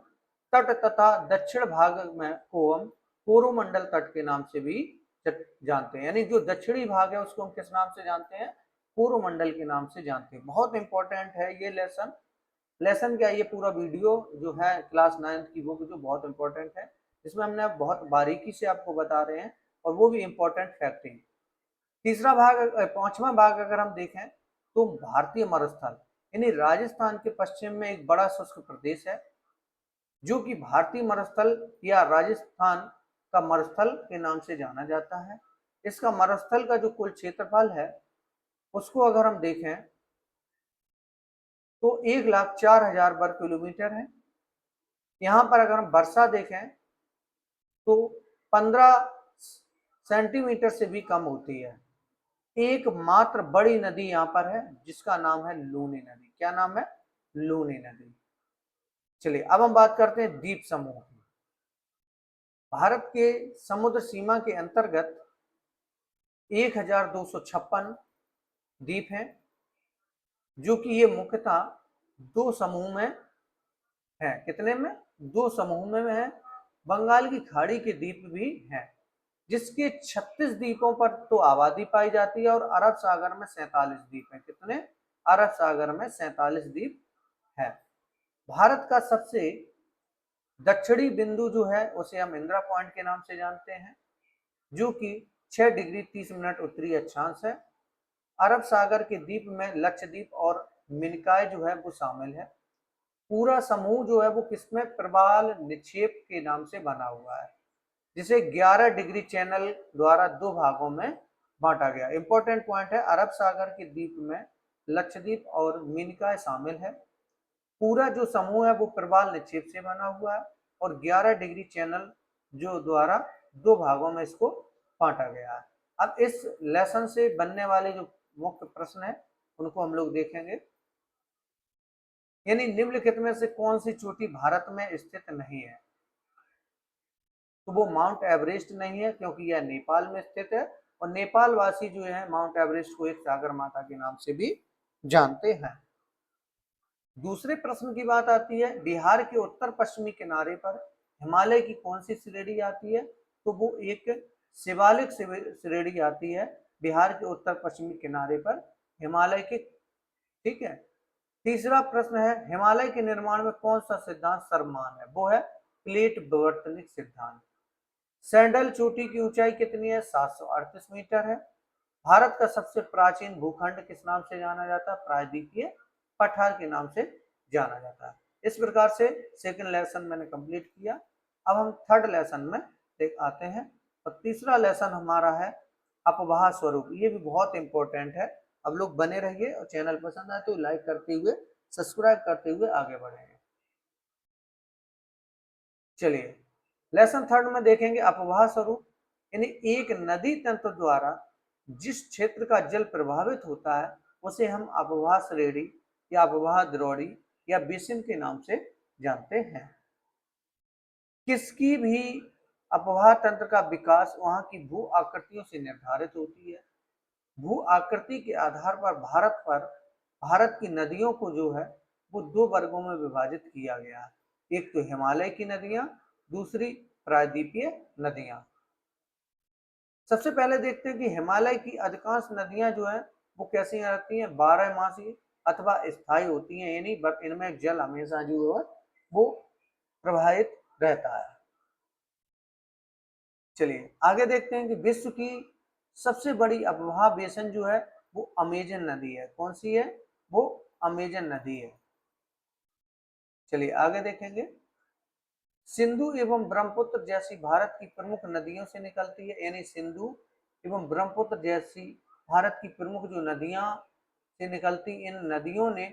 तट तथा दक्षिण भाग में को हम कोरोमंडल तट के नाम से भी जानते हैं, यानी जो दक्षिणी भाग है उसको हम किस नाम से जानते हैं, कोरोमंडल के नाम से जानते हैं। बहुत इंपॉर्टेंट है ये लेसन। लेसन क्या, ये पूरा वीडियो जो है क्लास 9th की बुक जो बहुत इंपॉर्टेंट है, इसमें हमने बहुत बारीकी से आपको बता रहे हैं और वो भी इंपॉर्टेंट फैक्टिंग। तीसरा भाग, पांचवा भाग अगर हम देखें तो भारतीय मरुस्थल, यानी राजस्थान के पश्चिम में एक बड़ा शुष्क प्रदेश है जो कि भारतीय मरुस्थल या राजस्थान का मरुस्थल के नाम से जाना जाता है। इसका मरुस्थल का जो कुल क्षेत्रफल है उसको अगर हम देखें तो 1,04,000 वर्ग किलोमीटर है। यहाँ पर अगर हम वर्षा देखें तो 15 सेंटीमीटर से भी कम होती है। एकमात्र बड़ी नदी यहाँ पर है जिसका नाम है लूनी नदी। क्या नाम है, लूनी नदी। चलिए अब हम बात करते हैं द्वीप समूह की। भारत के समुद्र सीमा के अंतर्गत 1,256 द्वीप हैं जो कि ये मुख्यतः दो समूह में है। कितने में, दो समूह में है। बंगाल की खाड़ी के द्वीप भी हैं जिसके 36 द्वीपों पर तो आबादी पाई जाती है और अरब सागर में 47 द्वीप हैं। कितने, अरब सागर में 47 द्वीप है। भारत का सबसे दक्षिणी बिंदु जो है उसे हम इंदिरा पॉइंट के नाम से जानते हैं जो कि 6 डिग्री 30 मिनट उत्तरी अक्षांश है। अरब सागर के द्वीप में लक्षद्वीप और मिनिकॉय जो है वो शामिल है। पूरा समूह जो है वो किसमें, प्रवाल निक्षेप के नाम से बना हुआ है जिसे 11 डिग्री चैनल द्वारा दो भागों में बांटा गया। इंपॉर्टेंट पॉइंट है, अरब सागर के द्वीप में लक्षद्वीप और मिनिकॉय शामिल है। पूरा जो समूह है वो प्रवाल निक्षेप से बना हुआ है और 11 डिग्री चैनल जो द्वारा दो भागों में इसको बांटा गया है। अब इस लेसन से बनने वाले जो मुख्य प्रश्न है उनको हम लोग देखेंगे। यानी निम्नलिखित में से कौन सी चोटी भारत में स्थित नहीं है, तो वो माउंट एवरेस्ट नहीं है क्योंकि यह नेपाल में स्थित है और नेपाल वासी जो है माउंट एवरेस्ट को एक सागर माता के नाम से भी जानते हैं। दूसरे प्रश्न की बात आती है, बिहार के उत्तर पश्चिमी किनारे पर हिमालय की कौन सी श्रेणी आती है, तो वो एक शिवालिक श्रेणी आती है बिहार के उत्तर पश्चिमी किनारे पर हिमालय के। ठीक है। तीसरा प्रश्न है, हिमालय के निर्माण में कौन सा सिद्धांत सर्वमान्य है, वो है प्लेट विवर्तनिक सिद्धांत। सैंडल चोटी की ऊंचाई कितनी है, 738 मीटर है। भारत का सबसे प्राचीन भूखंड किस नाम से जाना जाता है, प्रायद्वीपीय पठार के नाम से जाना जाता है। इस प्रकार से सेकंड लेसन मैंने कंप्लीट किया। अब हम थर्ड लेसन में देख आते हैं और तीसरा लेसन हमारा है अपवाह स्वरूप। ये भी बहुत इंपॉर्टेंट है। अब लोग बने रहिए और चैनल पसंद आए तो लाइक करते हुए सब्सक्राइब करते हुए आगे बढ़ेंगे। चलिए लेसन थर्ड में देखेंगे अपवाह स्वरूप, यानी एक नदी तंत्र द्वारा जिस क्षेत्र का जल प्रभावित होता है उसे हम अपवाह श्रेणी या अपवाह द्रोणी या बेसिन के नाम से जानते हैं। किसकी भी अपवाह तंत्र का विकास वहां की भू आकृतियों से निर्धारित होती है। भू आकृति के आधार पर भारत की नदियों को जो है वो दो वर्गों में विभाजित किया गया है। एक तो हिमालय की नदियां, दूसरी प्रायद्वीपीय नदियां। सबसे पहले देखते हैं कि हिमालय की अधिकांश नदियां जो है वो कैसी रहती हैं, 12मासी अथवा स्थायी होती हैं, यानी इनमें जल हमेशा जो है वो प्रवाहित रहता है। चलिए आगे देखते हैं कि विश्व की सबसे बड़ी अपवाह बेसिन जो है वो अमेजन नदी है। कौन सी है, वो अमेजन नदी है। चलिए आगे देखेंगे, सिंधु एवं ब्रह्मपुत्र जैसी भारत की प्रमुख नदियों से निकलती है, यानी सिंधु एवं ब्रह्मपुत्र जैसी भारत की प्रमुख जो नदियां से निकलती, इन नदियों ने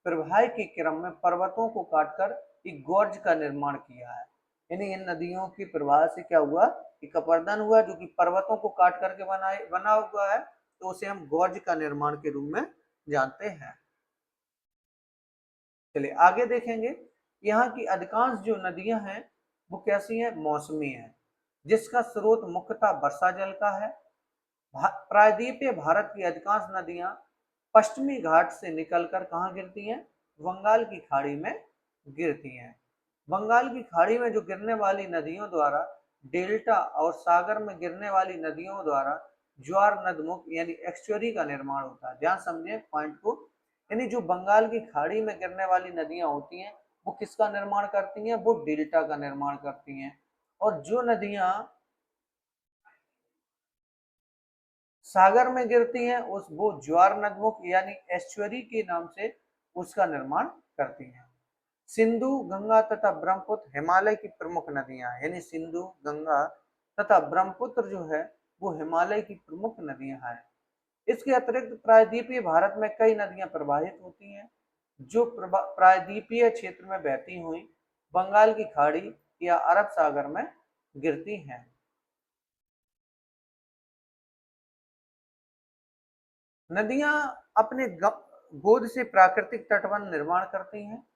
प्रवाह के क्रम में पर्वतों को काटकर एक गॉर्ज का निर्माण किया है। यानी इन नदियों की प्रवाह से क्या हुआ कि कपरदन हुआ जो कि पर्वतों को काट करके बना हुआ है। तो उसे हम गॉर्ज का निर्माण के रूप में जानते हैं। चलिए आगे देखेंगे, यहाँ की अधिकांश जो नदियां हैं वो कैसी हैं, मौसमी हैं, जिसका स्रोत मुख्यतः वर्षा जल का है। प्रायद्वीपीय भारत की अधिकांश नदियां पश्चिमी घाट से निकलकर कहाँ गिरती हैं, बंगाल की खाड़ी में गिरती हैं। बंगाल की खाड़ी में जो गिरने वाली नदियों द्वारा डेल्टा और सागर में गिरने वाली नदियों द्वारा ज्वार नदमुख यानी एक्सचुरी का निर्माण होता है। ध्यान समझे पॉइंट को, यानी जो बंगाल की खाड़ी में गिरने वाली नदियां होती हैं वो किसका निर्माण करती हैं, वो डेल्टा का निर्माण करती हैं। और जो नदियां सागर में गिरती हैं उस वो ज्वार नदमुख यानी एस्चुअरी के नाम से उसका निर्माण करती हैं। सिंधु गंगा तथा ब्रह्मपुत्र हिमालय की प्रमुख नदियां, यानी सिंधु गंगा तथा ब्रह्मपुत्र जो है वो हिमालय की प्रमुख नदियां हैं। इसके अतिरिक्त प्रायद्वीपीय भारत में कई नदियां प्रवाहित होती हैं जो प्रायद्वीपीय क्षेत्र में बहती हुई बंगाल की खाड़ी या अरब सागर में गिरती हैं। नदियां अपने गोद से प्राकृतिक तटबंध निर्माण करती हैं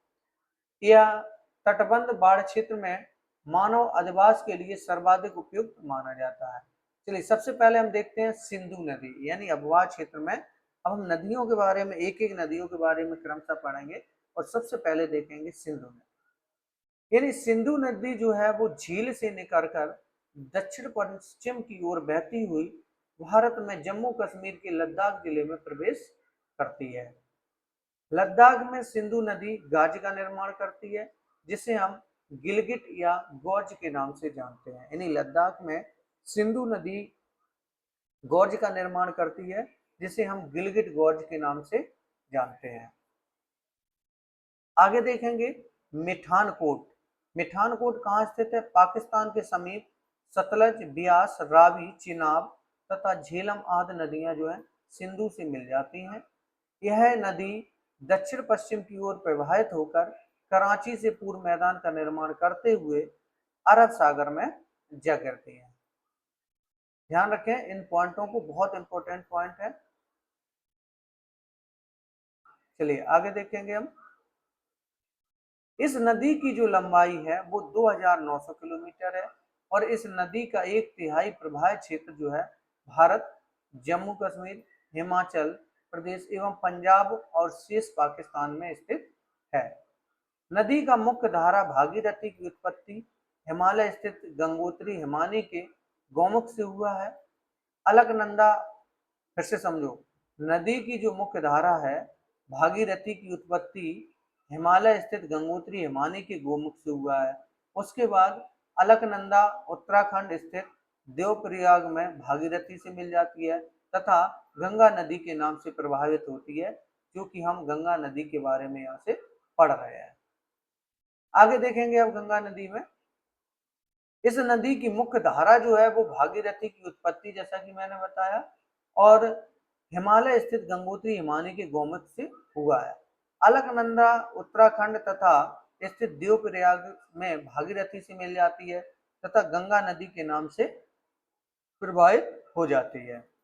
या तटबंध बाढ़ क्षेत्र में मानव अधिवास के लिए सर्वाधिक उपयुक्त माना जाता है। चलिए सबसे पहले हम देखते हैं सिंधु नदी यानी अबवा क्षेत्र में। अब हम नदियों के बारे में एक एक नदियों के बारे में क्रमशः पढ़ेंगे और सबसे पहले देखेंगे सिंधु नदी। यानी सिंधु नदी जो है वो झील से निकलकर दक्षिण पश्चिम की ओर बहती हुई भारत में जम्मू कश्मीर के लद्दाख जिले में प्रवेश करती है। लद्दाख में सिंधु नदी गाज का निर्माण करती है जिसे हम गिलगिट या गौज के नाम से जानते हैं। यानी लद्दाख में सिंधु नदी गौज का निर्माण करती है जिसे हम गिलगिट गौज के नाम से जानते हैं। आगे देखेंगे मिठानकोट। मिठानकोट कहाँ स्थित है, पाकिस्तान के समीप सतलज, ब्यास, रावी, चिनाब तथा झेलम आदि नदियां जो है सिंधु से मिल जाती हैं। यह नदी दक्षिण पश्चिम की ओर प्रवाहित होकर कराची से पूर्व मैदान का निर्माण करते हुए अरब सागर में जा गिरती है। ध्यान रखें इन पॉइंटों को, बहुत इंपॉर्टेंट पॉइंट है। चलिए आगे देखेंगे हम। इस नदी की जो लंबाई है वो 2900 किलोमीटर है और इस नदी का 1/3 प्रवाह क्षेत्र जो है भारत, जम्मू कश्मीर, हिमाचल प्रदेश एवं पंजाब और शेष पाकिस्तान में स्थित है। नदी का मुख्य धारा भागीरथी की उत्पत्ति हिमालय स्थित गंगोत्री हिमानी के गौमुख से हुआ है। अलकनंदा, फिर से समझो, नदी की जो मुख्य धारा है भागीरथी की उत्पत्ति हिमालय स्थित गंगोत्री हिमानी के गोमुख से हुआ है। उसके बाद अलकनंदा उत्तराखंड स्थित देवप्रयाग में भागीरथी से मिल जाती है तथा गंगा नदी के नाम से प्रभावित होती है, जो कि हम गंगा नदी के बारे में यहाँ से पढ़ रहे हैं। आगे देखेंगे अब गंगा नदी में। इस नदी की मुख्य धारा जो है वो भागीरथी की उत्पत्ति, जैसा कि मैंने बताया, और हिमालय स्थित गंगोत्री हिमानी के गोमुख से हुआ है। अलकनंदा उत्तराखंड तथा स्थित देवप्रयाग में भागीरथी से मिल जाती है तथा गंगा नदी के नाम से प्रवाहित हो जाती है।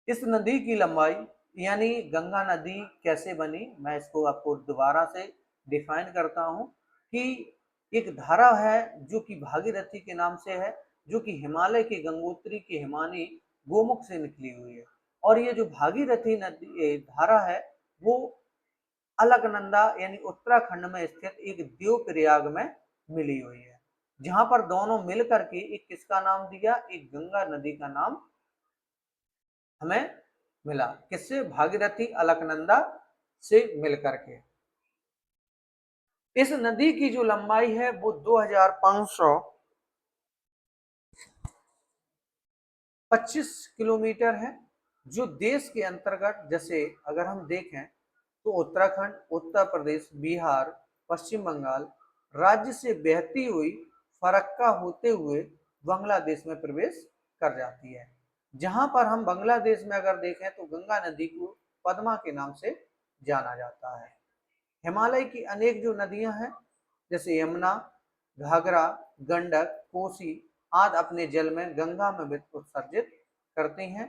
इस नदी की लंबाई यानी गंगा नदी कैसे बनी, मैं इसको आपको दोबारा से डिफाइन करता हूं कि एक धारा है जो कि भागीरथी के नाम से है, जो कि हिमालय के गंगोत्री के हिमानी गोमुख से निकली हुई है। और ये जो भागीरथी नदी धारा है वो अलकनंदा यानी उत्तराखंड में स्थित एक देवप्रयाग में मिली हुई है, जहां पर दोनों मिलकर के एक किसका नाम दिया, एक गंगा नदी का नाम हमें मिला। किससे, भागीरथी अलकनंदा से मिलकर के। इस नदी की जो लंबाई है वो 2525 किलोमीटर है, जो देश के अंतर्गत, जैसे अगर हम देखें तो उत्तराखंड, उत्तर प्रदेश, बिहार, पश्चिम बंगाल राज्य से बहती हुई फरक्का होते हुए बांग्लादेश में प्रवेश कर जाती है। जहां पर हम बांग्लादेश में अगर देखें तो गंगा नदी को पद्मा के नाम से जाना जाता है। हिमालय की अनेक जो नदियां हैं जैसे यमुना, घाघरा, गंडक, कोसी आदि अपने जल में गंगा में उत्सर्जित करती हैं।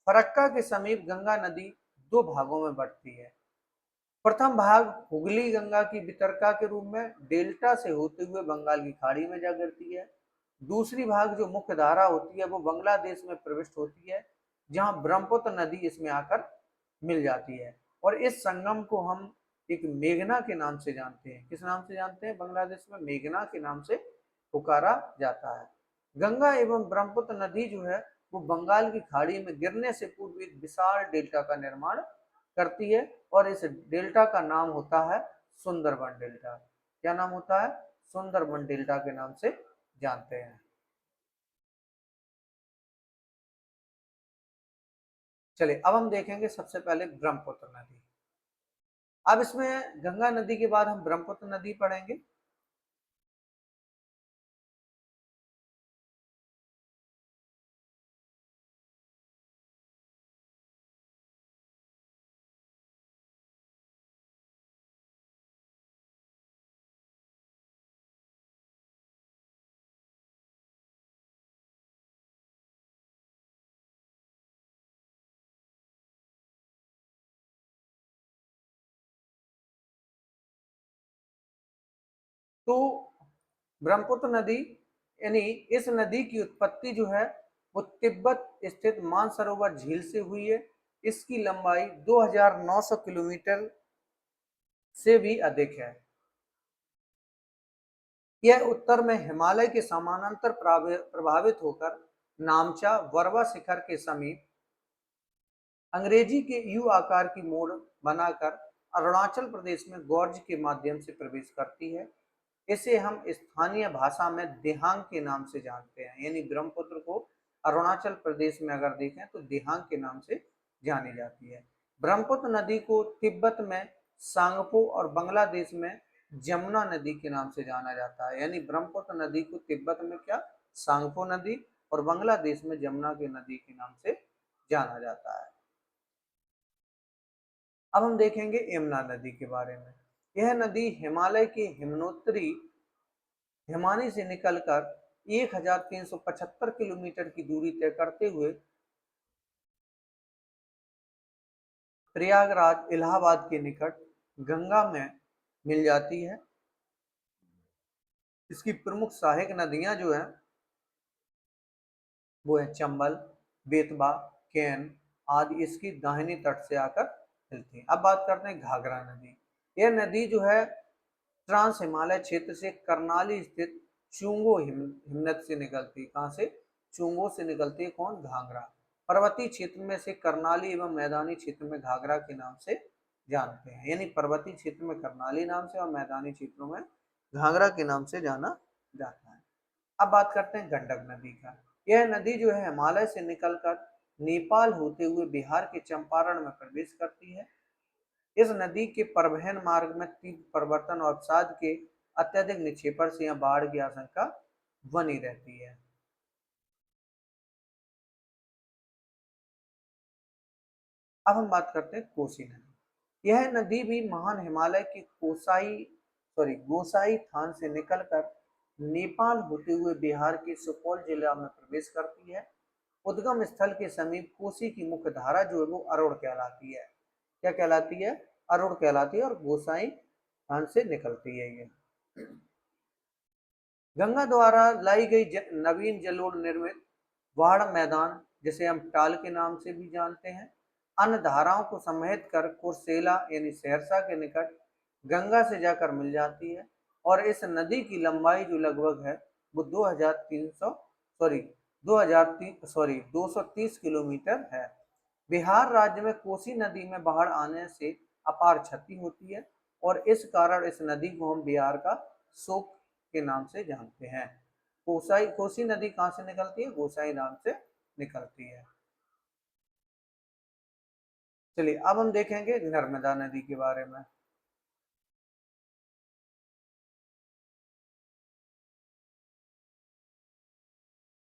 फरक्का के समीप गंगा नदी दो भागों में बंटती है। प्रथम भाग हुगली गंगा की वितरका के रूप में डेल्टा से होते हुए बंगाल की खाड़ी में जा गिरती है। दूसरी भाग जो मुख्य धारा होती है वो बांग्लादेश में प्रविष्ट होती है, जहां ब्रह्मपुत्र नदी इसमें आकर मिल जाती है। और इस संगम को हम एक मेघना के नाम से जानते हैं। किस नाम से जानते हैं? बांग्लादेश में मेघना के नाम से पुकारा जाता है। गंगा एवं ब्रह्मपुत्र नदी जो है वो बंगाल की खाड़ी में गिरने से पूर्व एक विशाल डेल्टा का निर्माण करती है, और इस डेल्टा का नाम होता है सुंदरबन डेल्टा। क्या नाम होता है? सुंदरबन डेल्टा के नाम से जानते हैं। चलिए अब हम देखेंगे सबसे पहले ब्रह्मपुत्र नदी। अब इसमें गंगा नदी के बाद हम ब्रह्मपुत्र नदी पढ़ेंगे। तो ब्रह्मपुत्र नदी यानी इस नदी की उत्पत्ति जो है वो तिब्बत स्थित मानसरोवर झील से हुई है। इसकी लंबाई 2900 किलोमीटर से भी अधिक है। यह उत्तर में हिमालय के समानांतर प्रभावित होकर नामचा वरवा शिखर के समीप अंग्रेजी के यू आकार की मोड़ बनाकर अरुणाचल प्रदेश में गॉर्ज के माध्यम से प्रवेश करती है। इसे हम स्थानीय भाषा में दिहांग के नाम से जानते हैं। यानी ब्रह्मपुत्र को अरुणाचल प्रदेश में अगर देखें तो दिहांग के नाम से जानी जाती है। ब्रह्मपुत्र नदी को तिब्बत में सांगपो और बांग्लादेश में जमुना नदी के नाम से जाना जाता है। यानी ब्रह्मपुत्र नदी को तिब्बत में क्या? सांगपो नदी, और बांग्लादेश में जमुना के नदी के नाम से जाना जाता है। अब हम देखेंगे यमुना नदी के बारे में। यह नदी हिमालय के हिमनोत्तरी हिमानी से निकलकर 1375 किलोमीटर की दूरी तय करते हुए प्रयागराज इलाहाबाद के निकट गंगा में मिल जाती है। इसकी प्रमुख सहायक नदियां जो है वो है चंबल, बेतवा, केन आदि इसकी दाहिनी तट से आकर मिलती है। अब बात करते हैं घाघरा नदी। यह नदी जो है ट्रांस हिमालय क्षेत्र से करनाली स्थित चुंगो हिमनद से निकलती है। कहाँ से? चुंगो से निकलती है। कौन? घाघरा। पर्वतीय क्षेत्र में से करनाली एवं मैदानी क्षेत्र में घाघरा के नाम से जानते हैं। यानी पर्वतीय क्षेत्र में करनाली नाम से और मैदानी क्षेत्रों में घाघरा के नाम से जाना जाता है। अब बात करते हैं गंडक नदी का। यह नदी जो है हिमालय से निकलकर नेपाल होते हुए बिहार के चंपारण में प्रवेश करती है। इस नदी के परिवहन मार्ग में तीव्र परिवर्तन और अवसाद के अत्यधिक निक्षेपण से यहाँ बाढ़ की आशंका बनी रहती है। अब हम बात करते हैं कोसी नदी। यह नदी भी महान हिमालय के गोसाई थान से निकलकर नेपाल होते हुए बिहार के सुपौल जिला में प्रवेश करती है। उद्गम स्थल के समीप कोसी की मुख्य धारा जो है वो अरुण कहलाती है। क्या कहलाती है? अरुण कहलाती है, और गोसाई थान से निकलती है ये। गंगा द्वारा लाई गई नवीन जलोढ़ निर्मित वाड़ मैदान, जिसे हम टाल के नाम से भी जानते हैं, अन्य धाराओं को समाहित कर कुर्सेला यानी सहरसा के निकट गंगा से जाकर मिल जाती है। और इस नदी की लंबाई जो लगभग है वो 230 किलोमीटर है। बिहार राज्य में कोसी नदी में बाढ़ आने से अपार क्षति होती है, और इस कारण इस नदी को हम बिहार का शोक के नाम से जानते हैं। कोसी नदी कहाँ से निकलती है? गोसाई नाम से निकलती है। चलिए अब हम देखेंगे नर्मदा नदी के बारे में।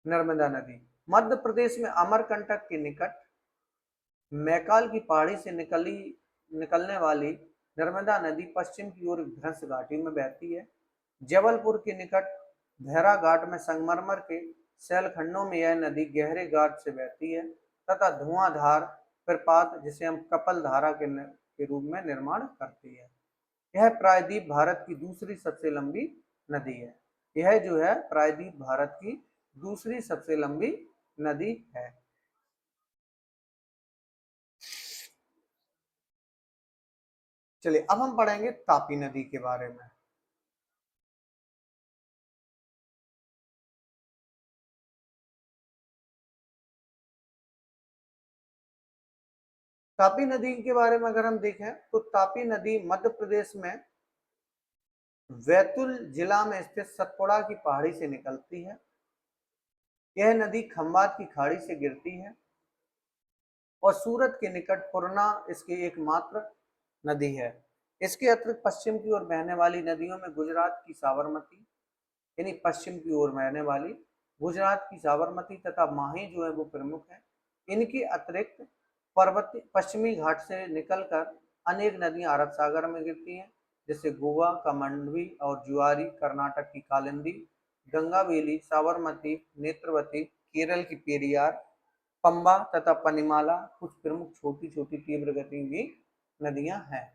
नर्मदा नदी मध्य प्रदेश में अमरकंटक के निकट मैकाल की पहाड़ी से निकलने वाली नर्मदा नदी पश्चिम की ओर भ्रंश घाटी में बहती है। जबलपुर के निकट भैरा घाट में संगमरमर के शैलखंडों में यह नदी गहरे गाद से बहती है तथा धुआंधार प्रपात जिसे हम कपल धारा के रूप में निर्माण करती है। यह प्रायद्वीप भारत की दूसरी सबसे लंबी नदी है। यह जो है प्रायद्वीप भारत की दूसरी सबसे लंबी नदी है। चलिए अब हम पढ़ेंगे तापी नदी के बारे में। तापी नदी के बारे में अगर हम देखें तो तापी नदी मध्य प्रदेश में बैतूल जिला में स्थित सतपुड़ा की पहाड़ी से निकलती है। यह नदी खंबात की खाड़ी से गिरती है और सूरत के निकट पूर्णा इसकी एकमात्र नदी है। इसके अतिरिक्त पश्चिम की ओर बहने वाली नदियों में गुजरात की साबरमती यानी पश्चिम की ओर बहने वाली गुजरात की साबरमती तथा माही जो है वो प्रमुख है। इनके अतिरिक्त पर्वतीय पश्चिमी घाट से निकलकर अनेक नदियां अरब सागर में गिरती हैं, जैसे गोवा का मंडवी और जुआरी, कर्नाटक की कालिंदी, गंगावेली, साबरमती, नेत्रवती, केरल की पेरियार, पंबा तथा पनिमाला कुछ प्रमुख छोटी छोटी तीव्र गति की नदियां हैं।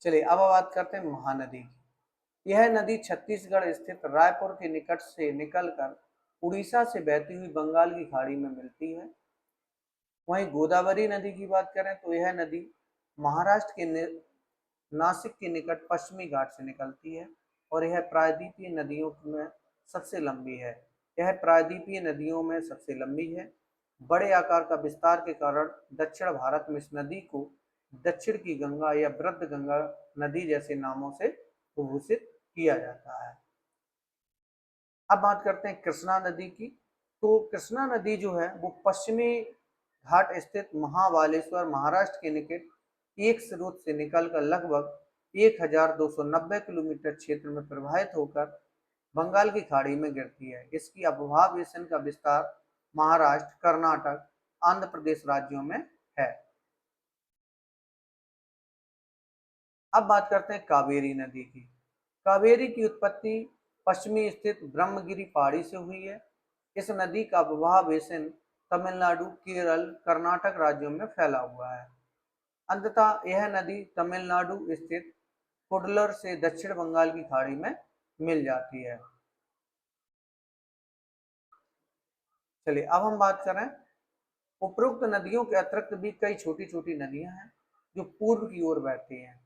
चलिए अब बात करते हैं महानदी की। यह नदी छत्तीसगढ़ स्थित रायपुर के निकट से निकलकर उड़ीसा से बहती हुई बंगाल की खाड़ी में मिलती है। वहीं गोदावरी नदी की बात करें तो यह नदी महाराष्ट्र के नासिक के निकट पश्चिमी घाट से निकलती है और यह प्रायद्वीपीय नदियों में सबसे लंबी है। यह प्रायद्वीपीय नदियों में सबसे लंबी है। बड़े आकार का विस्तार के कारण दक्षिण भारत में इस नदी को दक्षिण की गंगा या वृद्ध गंगा नदी जैसे नामों से विभूषित किया जाता है। अब बात करते हैं कृष्णा नदी की। तो कृष्णा नदी जो है वो पश्चिमी घाट स्थित महाबालेश्वर महाराष्ट्र के निकट एक स्रोत से निकलकर लगभग 1290 किलोमीटर क्षेत्र में प्रवाहित होकर बंगाल की खाड़ी में गिरती है। इसकी अवभाव बेसिन का विस्तार महाराष्ट्र, कर्नाटक, आंध्र प्रदेश राज्यों में है। अब बात करते हैं कावेरी नदी की। कावेरी की उत्पत्ति पश्चिमी स्थित ब्रह्मगिरी पहाड़ी से हुई है। इस नदी का प्रवाह बेसिन तमिलनाडु, केरल, कर्नाटक राज्यों में फैला हुआ है। अंततः यह नदी तमिलनाडु स्थित कुडलर से दक्षिण बंगाल की खाड़ी में मिल जाती है। चलिए अब हम बात करें उपरोक्त नदियों के अतिरिक्त भी कई छोटी छोटी नदियां हैं जो पूर्व की ओर बहती हैं,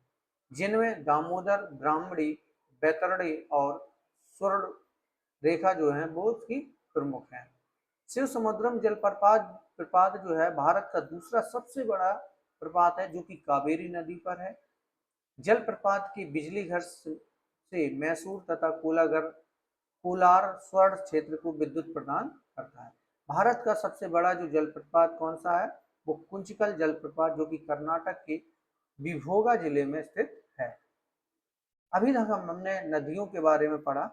जिनमें दामोदर, ब्राह्मणी, बैतरणी और स्वर्ण रेखा जो है वो उसकी प्रमुख है। शिव समुद्रम जलप्रपात प्रपात जो है भारत का दूसरा सबसे बड़ा प्रपात है जो कि कावेरी नदी पर है। जलप्रपात की बिजली घर से मैसूर तथा कोलार स्वर्ण क्षेत्र को विद्युत प्रदान करता है। भारत का सबसे बड़ा जो जलप्रपात कौन सा है, वो कुंचिकल जलप्रपात जो कि कर्नाटक के विभोगा जिले में स्थित है। अभी तक हमने नदियों के बारे में पढ़ा।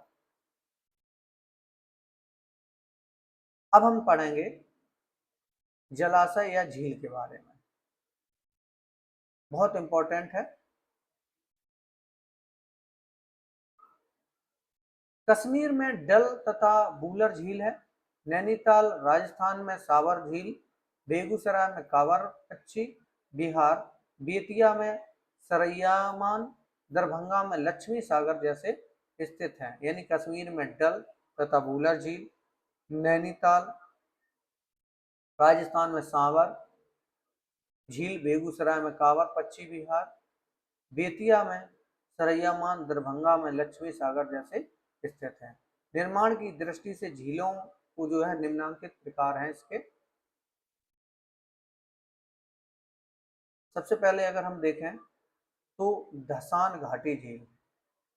अब हम पढ़ेंगे जलाशय या झील के बारे में। बहुत इंपॉर्टेंट है। कश्मीर में डल तथा बूलर झील है। नैनीताल राजस्थान में सावर झील, बेगूसराय में कावर पक्षी, बिहार बेतिया में सरैयामान, दरभंगा में लक्ष्मी सागर जैसे स्थित हैं। यानी कश्मीर में डल तथा बूलर झील, नैनीताल राजस्थान में सांवर झील, बेगूसराय में कावर पक्षी, बिहार बेतिया में सरैयामान, दरभंगा में लक्ष्मी सागर जैसे स्थित हैं। निर्माण की दृष्टि से झीलों को जो है निम्नांकित प्रकार हैं इसके। सबसे पहले अगर हम देखें तो धसान घाटी झील,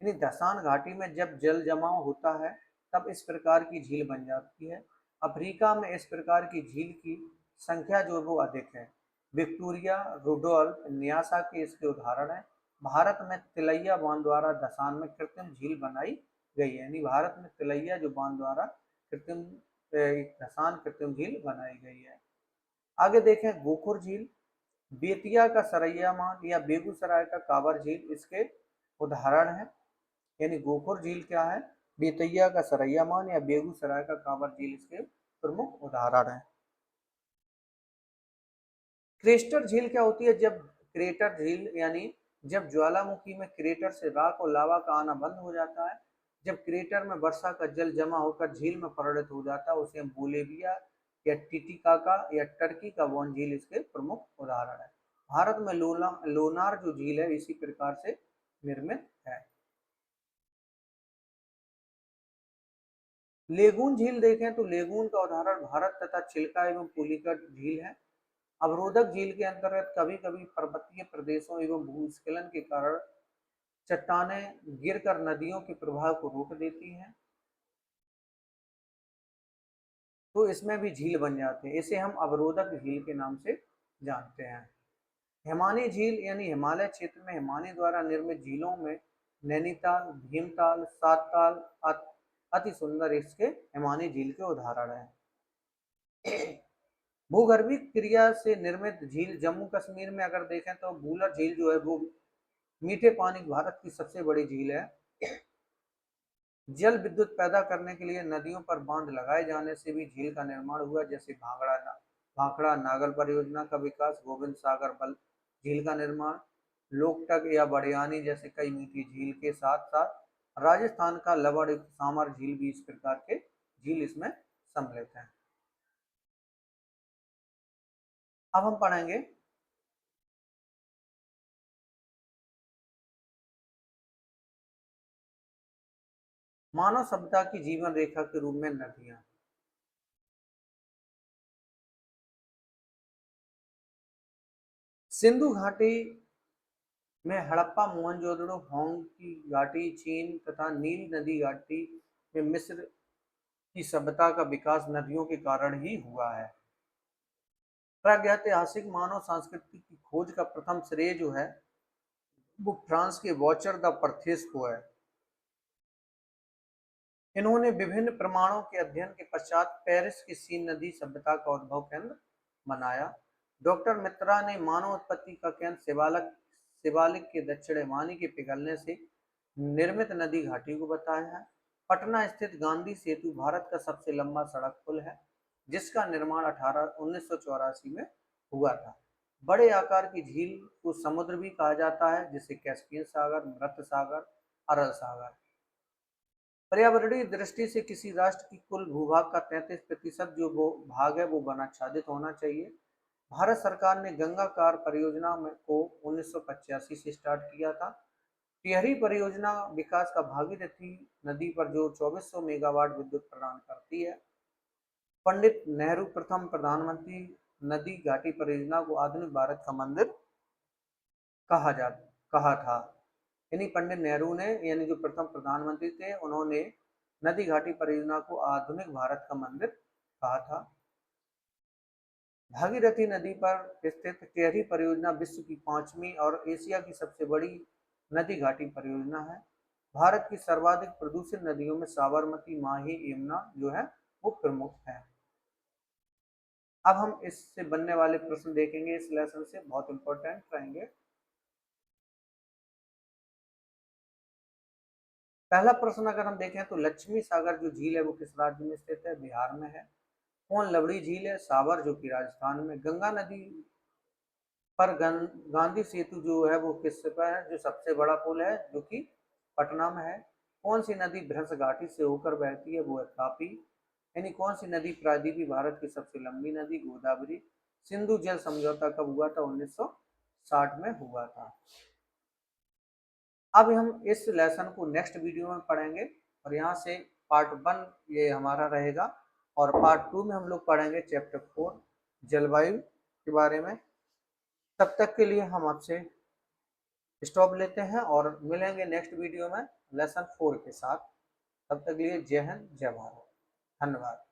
यानी धसान घाटी में जब जल जमाव होता है तब इस प्रकार की झील बन जाती है। अफ्रीका में इस प्रकार की झील की संख्या जो वो अधिक है। विक्टोरिया, रुडोल्फ, न्यासा के इसके उदाहरण है। भारत में तिलैया बांध द्वारा धसान में कृत्रिम झील बनाई गई है। यानी भारत में तिलैया जो बांध द्वारा कृत्रिम धसान कृत्रिम झील बनाई गई है। आगे देखें गोखुर झील, बेतिया का सरैयामान या बेगूसराय का कावर झील इसके उदाहरण है। यानी गोखुर झील क्या है, बेतैया का सरैया मान या बेगूसराय का कांवर झील इसके प्रमुख उदाहरण है। क्रेस्टर झील क्या होती है? जब क्रेटर झील यानी जब ज्वालामुखी में क्रेटर से राख और लावा का आना बंद हो जाता है, जब क्रेटर में वर्षा का जल जमा होकर झील में परिणत हो जाता है, उसे हम बोलेविया या टिटिकाका या टर्की का वॉन झील इसके प्रमुख उदाहरण है। भारत में लोनार जो झील है इसी प्रकार से निर्मित है। लेगून झील देखें तो लेगून का उदाहरण भारत तथा चिल्का एवं पुलिकट झील है। अवरोधक झील के अंतर्गत कभी कभी पर्वतीय प्रदेशों एवं भूस्खलन के कारण चट्टानें गिरकर नदियों के प्रवाह को रोक देती हैं, तो इसमें भी झील बन जाते हैं। इसे हम अवरोधक झील के नाम से जानते हैं। हिमानी झील यानी हिमालय क्षेत्र में हिमानी द्वारा निर्मित झीलों में नैनीताल, भीमताल, सातताल अति सुंदर इसके हिमानी झील के उदाहरण हैं। भूगर्भीय क्रिया से निर्मित झील जम्मू कश्मीर में अगर देखें तो बूलर झील जो है वो मीठे पानी भारत की सबसे बड़ी झील है। जल विद्युत पैदा करने के लिए नदियों पर बांध लगाए जाने से भी झील का निर्माण हुआ, जैसे भाखड़ा नागल परियोजना का विकास, गोविंद सागर बल झील का निर्माण, लोकटक या बड़ियानी जैसे कई मीठी झील के साथ साथ राजस्थान का लवड़ सामर झील भी इस प्रकार के झील इसमें सम्मिलित हैं। अब हम पढ़ेंगे मानव सभ्यता की जीवन रेखा के रूप में नदियां। सिंधु घाटी में हड़प्पा, मोहनजोदड़ो, होंग की घाटी चीन तथा नील नदी घाटी में मिस्र की सभ्यता का विकास नदियों के कारण ही हुआ है। प्रागैतिहासिक मानव संस्कृति की खोज का प्रथम श्रेय जो है वो फ्रांस के वॉचर द परथेस को है। इन्होंने विभिन्न प्रमाणों के अध्ययन के पश्चात पेरिस की सीन नदी सभ्यता का उद्भव केंद्र बनाया। डॉक्टर मित्रा ने मानव उत्पत्ति का केंद्र शिवालिक के दक्षिण हिमानी के पिघलने से निर्मित नदी घाटी को बताया है। पटना स्थित गांधी सेतु भारत का सबसे लंबा सड़क पुल है, जिसका निर्माण 1984 में हुआ था। बड़े आकार की झील को समुद्र भी कहा जाता है, जिसे कैस्पियन सागर, मृत सागर, अरल सागर। पर्यावरणीय दृष्टि से किसी राष्ट्र की कुल भूभाग का 33% जो वो भाग है वो वनाच्छादित होना चाहिए। भारत सरकार ने गंगा कार परियोजना में को 1985 से स्टार्ट किया था। टिहरी परियोजना विकास का भागीरथी नदी पर जो 2400 मेगावाट विद्युत प्रदान करती है। पंडित नेहरू प्रथम प्रधानमंत्री नदी घाटी परियोजना को आधुनिक भारत का मंदिर कहा था। यानी पंडित नेहरू ने यानी जो प्रथम प्रधानमंत्री थे उन्होंने नदी घाटी परियोजना को आधुनिक भारत का मंदिर कहा था। भागीरथी नदी पर स्थित टिहरी परियोजना विश्व की 5वीं और एशिया की सबसे बड़ी नदी घाटी परियोजना है। भारत की सर्वाधिक प्रदूषित नदियों में साबरमती, माही, यमुना जो है वो प्रमुख है। अब हम इससे बनने वाले प्रश्न देखेंगे, इस लेसन से बहुत इंपॉर्टेंट रहेंगे। पहला प्रश्न अगर हम देखें तो लक्ष्मी सागर जो झील है वो किस राज्य में स्थित है? बिहार में है। कौन लवड़ी झील है? साबर जो कि राजस्थान में। गंगा नदी पर गांधी सेतु जो है वो किस पर है? जो सबसे बड़ा पुल है जो कि पटना में है। कौन सी नदी भ्रंश घाटी से होकर बहती है? वो है तापी। यानी कौन सी नदी प्रायद्वीपीय भारत की सबसे लंबी नदी? गोदावरी। सिंधु जल समझौता कब हुआ था? 1960 में हुआ था। अब हम इस लेसन को नेक्स्ट वीडियो में पढ़ेंगे और यहाँ से पार्ट 1 ये हमारा रहेगा और पार्ट 2 में हम लोग पढ़ेंगे चैप्टर 4 जलवायु के बारे में। तब तक के लिए हम आपसे स्टॉप लेते हैं और मिलेंगे नेक्स्ट वीडियो में लेसन 4 के साथ। तब तक के लिए जय हिंद, जय भारत, धन्यवाद।